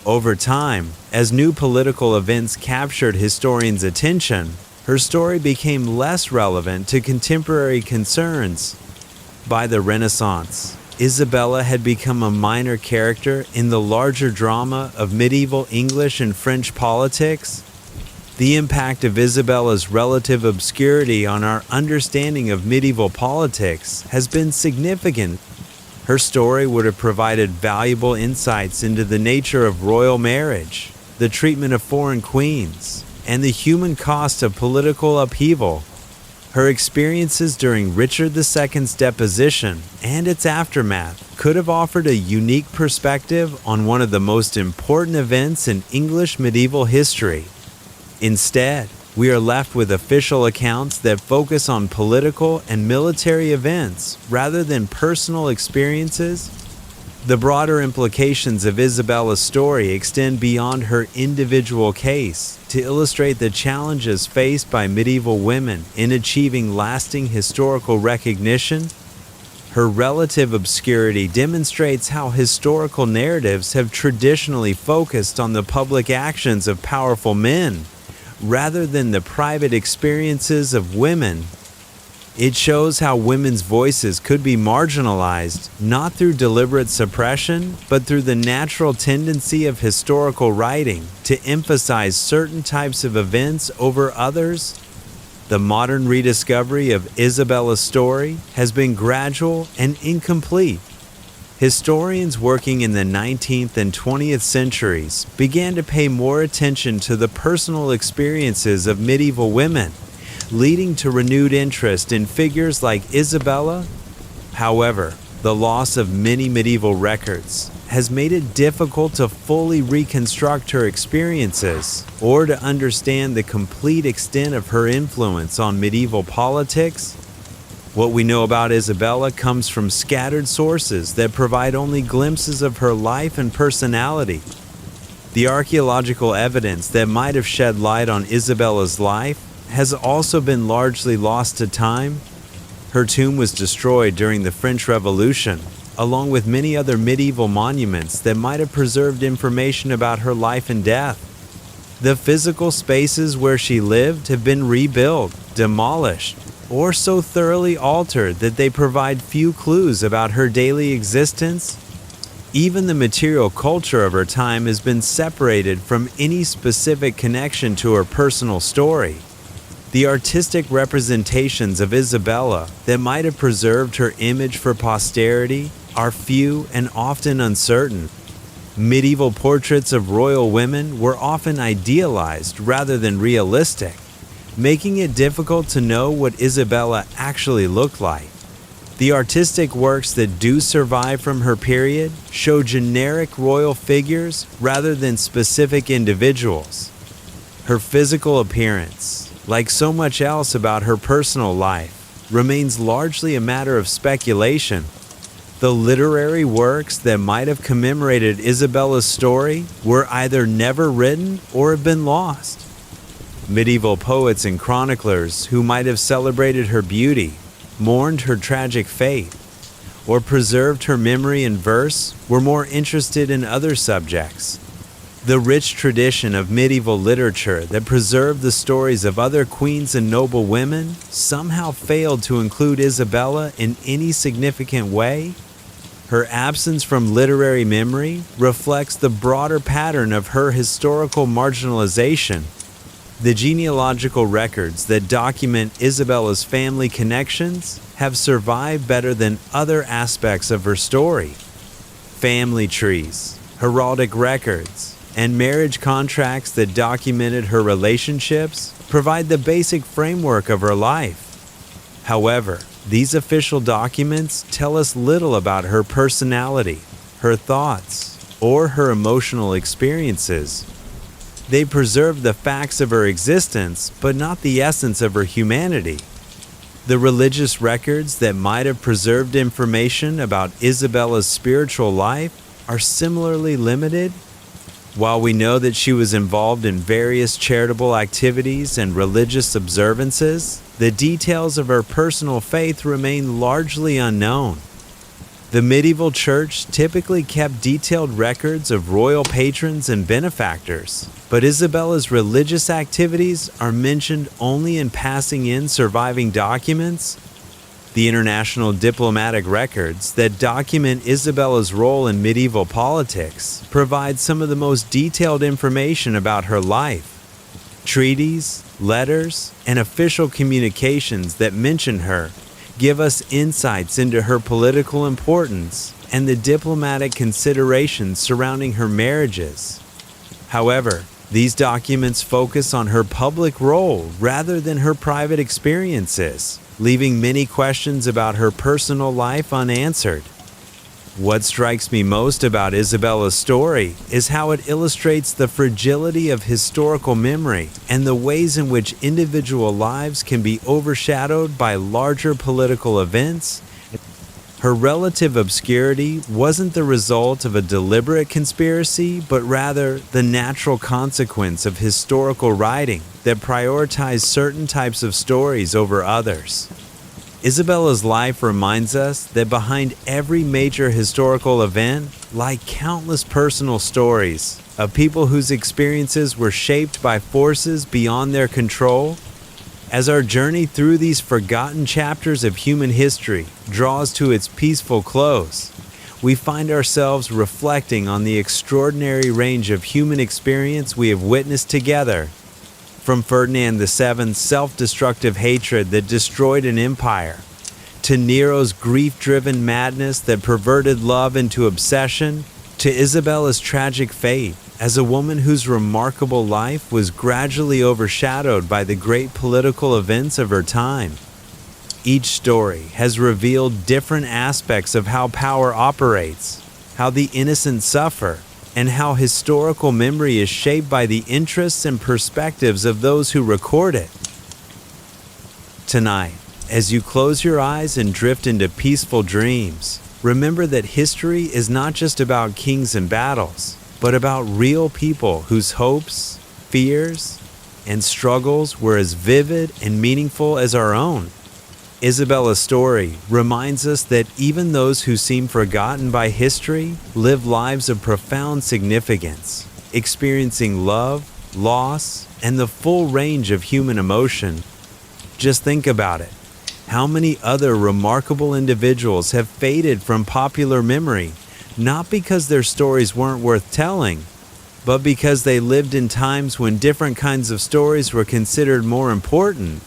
S1: Over time, as new political events captured historians' attention, her story became less relevant to contemporary concerns. By the Renaissance, Isabella had become a minor character in the larger drama of medieval English and French politics. The impact of Isabella's relative obscurity on our understanding of medieval politics has been significant. Her story would have provided valuable insights into the nature of royal marriage, the treatment of foreign queens, and the human cost of political upheaval. Her experiences during Richard II's deposition and its aftermath could have offered a unique perspective on one of the most important events in English medieval history. Instead, we are left with official accounts that focus on political and military events rather than personal experiences. The broader implications of Isabella's story extend beyond her individual case to illustrate the challenges faced by medieval women in achieving lasting historical recognition. Her relative obscurity demonstrates how historical narratives have traditionally focused on the public actions of powerful men, rather than the private experiences of women. It shows how women's voices could be marginalized, not through deliberate suppression, but through the natural tendency of historical writing to emphasize certain types of events over others. The modern rediscovery of Isabella's story has been gradual and incomplete. Historians working in the 19th and 20th centuries began to pay more attention to the personal experiences of medieval women, leading to renewed interest in figures like Isabella. However, the loss of many medieval records has made it difficult to fully reconstruct her experiences or to understand the complete extent of her influence on medieval politics. What we know about Isabella comes from scattered sources that provide only glimpses of her life and personality. The archaeological evidence that might have shed light on Isabella's life has also been largely lost to time. Her tomb was destroyed during the French Revolution, along with many other medieval monuments that might have preserved information about her life and death. The physical spaces where she lived have been rebuilt, demolished, or so thoroughly altered that they provide few clues about her daily existence. Even the material culture of her time has been separated from any specific connection to her personal story. The artistic representations of Isabella that might have preserved her image for posterity are few and often uncertain. Medieval portraits of royal women were often idealized rather than realistic, making it difficult to know what Isabella actually looked like. The artistic works that do survive from her period show generic royal figures rather than specific individuals. Her physical appearance, like so much else about her personal life, remains largely a matter of speculation. The literary works that might have commemorated Isabella's story were either never written or have been lost. Medieval poets and chroniclers who might have celebrated her beauty, mourned her tragic fate, or preserved her memory in verse were more interested in other subjects. The rich tradition of medieval literature that preserved the stories of other queens and noble women somehow failed to include Isabella in any significant way. Her absence from literary memory reflects the broader pattern of her historical marginalization. The genealogical records that document Isabella's family connections have survived better than other aspects of her story. Family trees, heraldic records, and marriage contracts that documented her relationships provide the basic framework of her life. However, these official documents tell us little about her personality, her thoughts, or her emotional experiences. They preserve the facts of her existence, but not the essence of her humanity. The religious records that might have preserved information about Isabella's spiritual life are similarly limited. While we know that she was involved in various charitable activities and religious observances, the details of her personal faith remain largely unknown. The medieval church typically kept detailed records of royal patrons and benefactors, but Isabella's religious activities are mentioned only in passing in surviving documents. The international diplomatic records that document Isabella's role in medieval politics provide some of the most detailed information about her life. Treaties, letters, and official communications that mention her give us insights into her political importance and the diplomatic considerations surrounding her marriages. However, these documents focus on her public role rather than her private experiences, leaving many questions about her personal life unanswered. What strikes me most about Isabella's story is how it illustrates the fragility of historical memory and the ways in which individual lives can be overshadowed by larger political events. Her relative obscurity wasn't the result of a deliberate conspiracy, but rather the natural consequence of historical writing that prioritized certain types of stories over others. Isabella's life reminds us that behind every major historical event lie countless personal stories of people whose experiences were shaped by forces beyond their control. As our journey through these forgotten chapters of human history draws to its peaceful close, we find ourselves reflecting on the extraordinary range of human experience we have witnessed together. From Ferdinand VII's self-destructive hatred that destroyed an empire, to Nero's grief-driven madness that perverted love into obsession, to Isabella's tragic fate as a woman whose remarkable life was gradually overshadowed by the great political events of her time. Each story has revealed different aspects of how power operates, how the innocent suffer, and how historical memory is shaped by the interests and perspectives of those who record it. Tonight, as you close your eyes and drift into peaceful dreams, remember that history is not just about kings and battles, but about real people whose hopes, fears, and struggles were as vivid and meaningful as our own. Isabella's story reminds us that even those who seem forgotten by history live lives of profound significance, experiencing love, loss, and the full range of human emotion. Just think about it. How many other remarkable individuals have faded from popular memory not because their stories weren't worth telling, but because they lived in times when different kinds of stories were considered more important.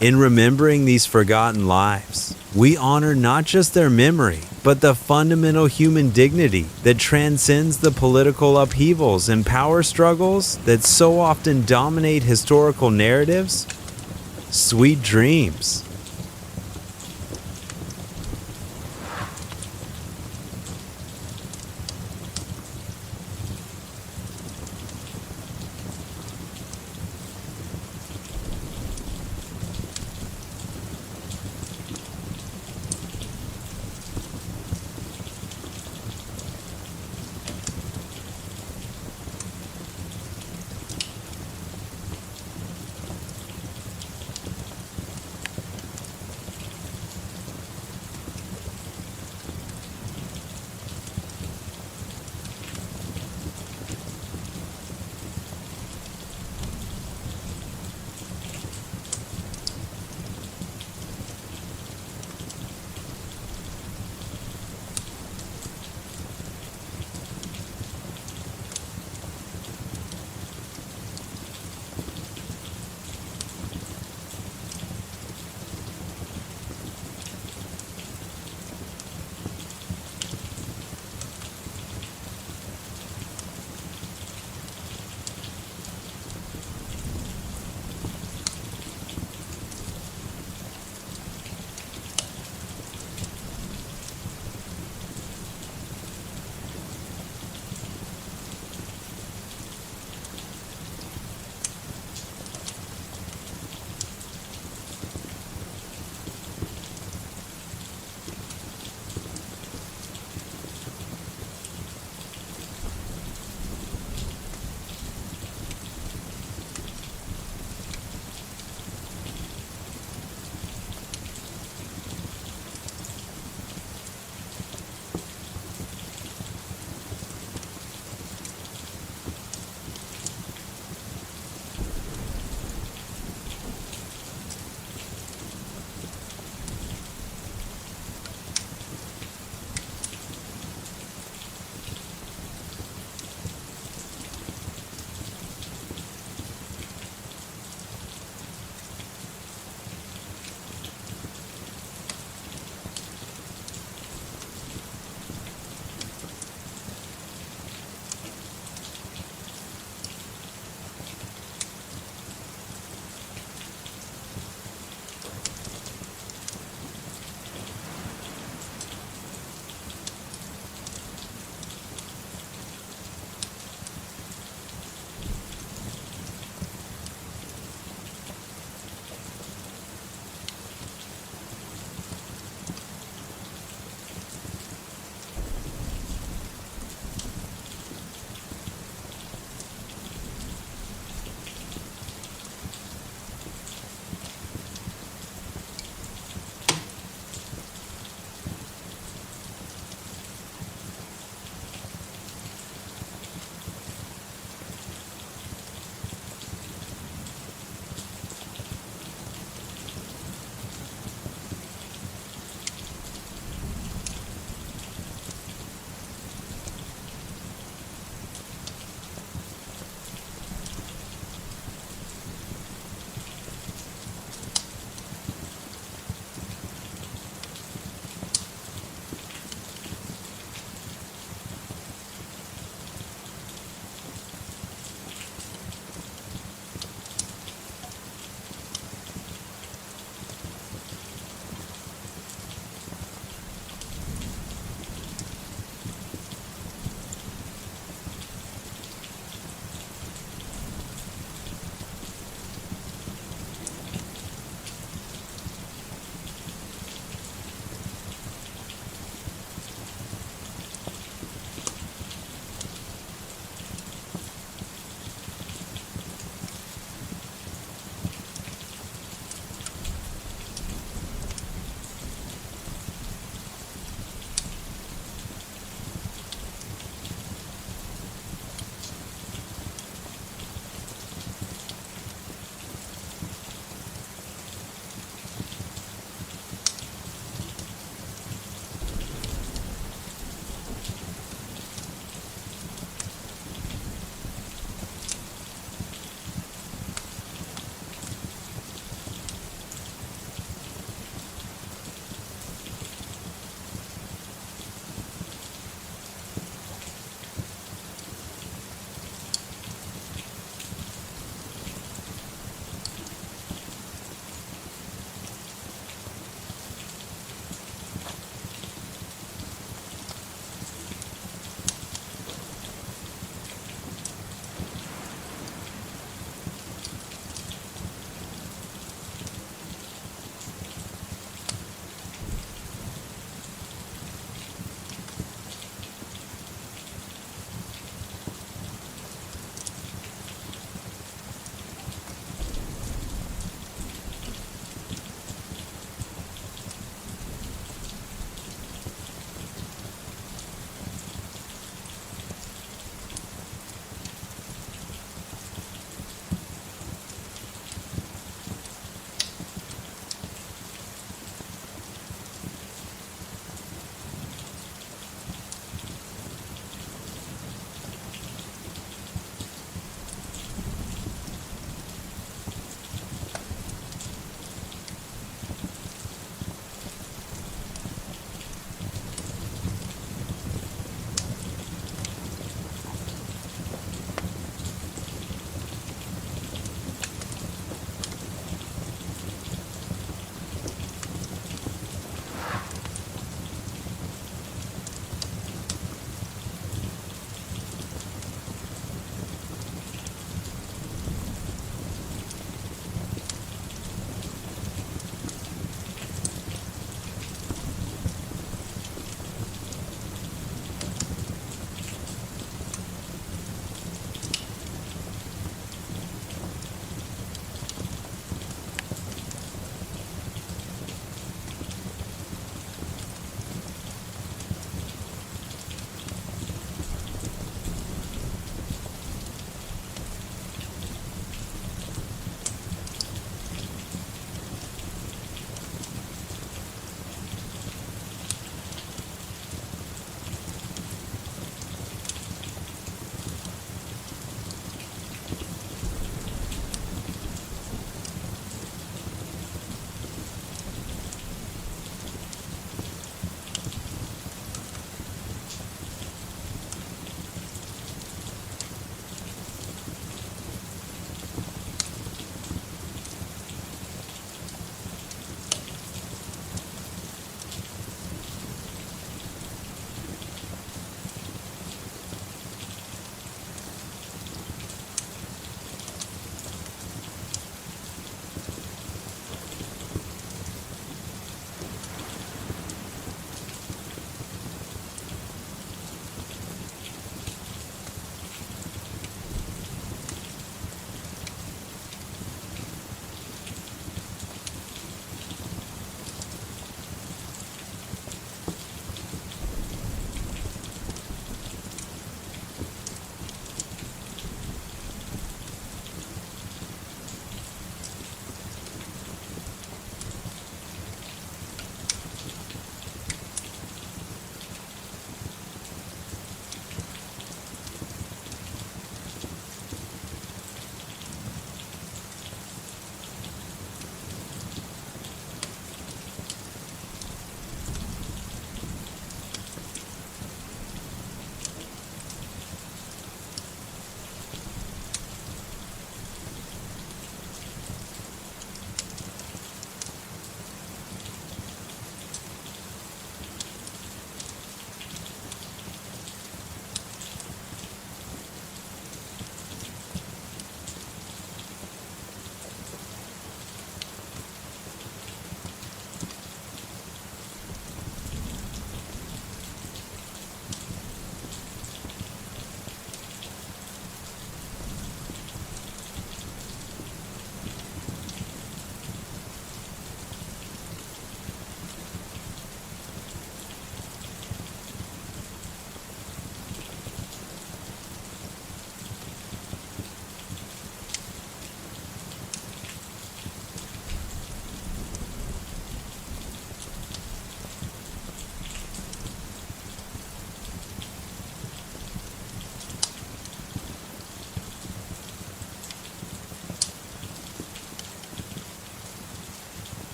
S1: In remembering these forgotten lives, we honor not just their memory, but the fundamental human dignity that transcends the political upheavals and power struggles that so often dominate historical narratives. Sweet dreams.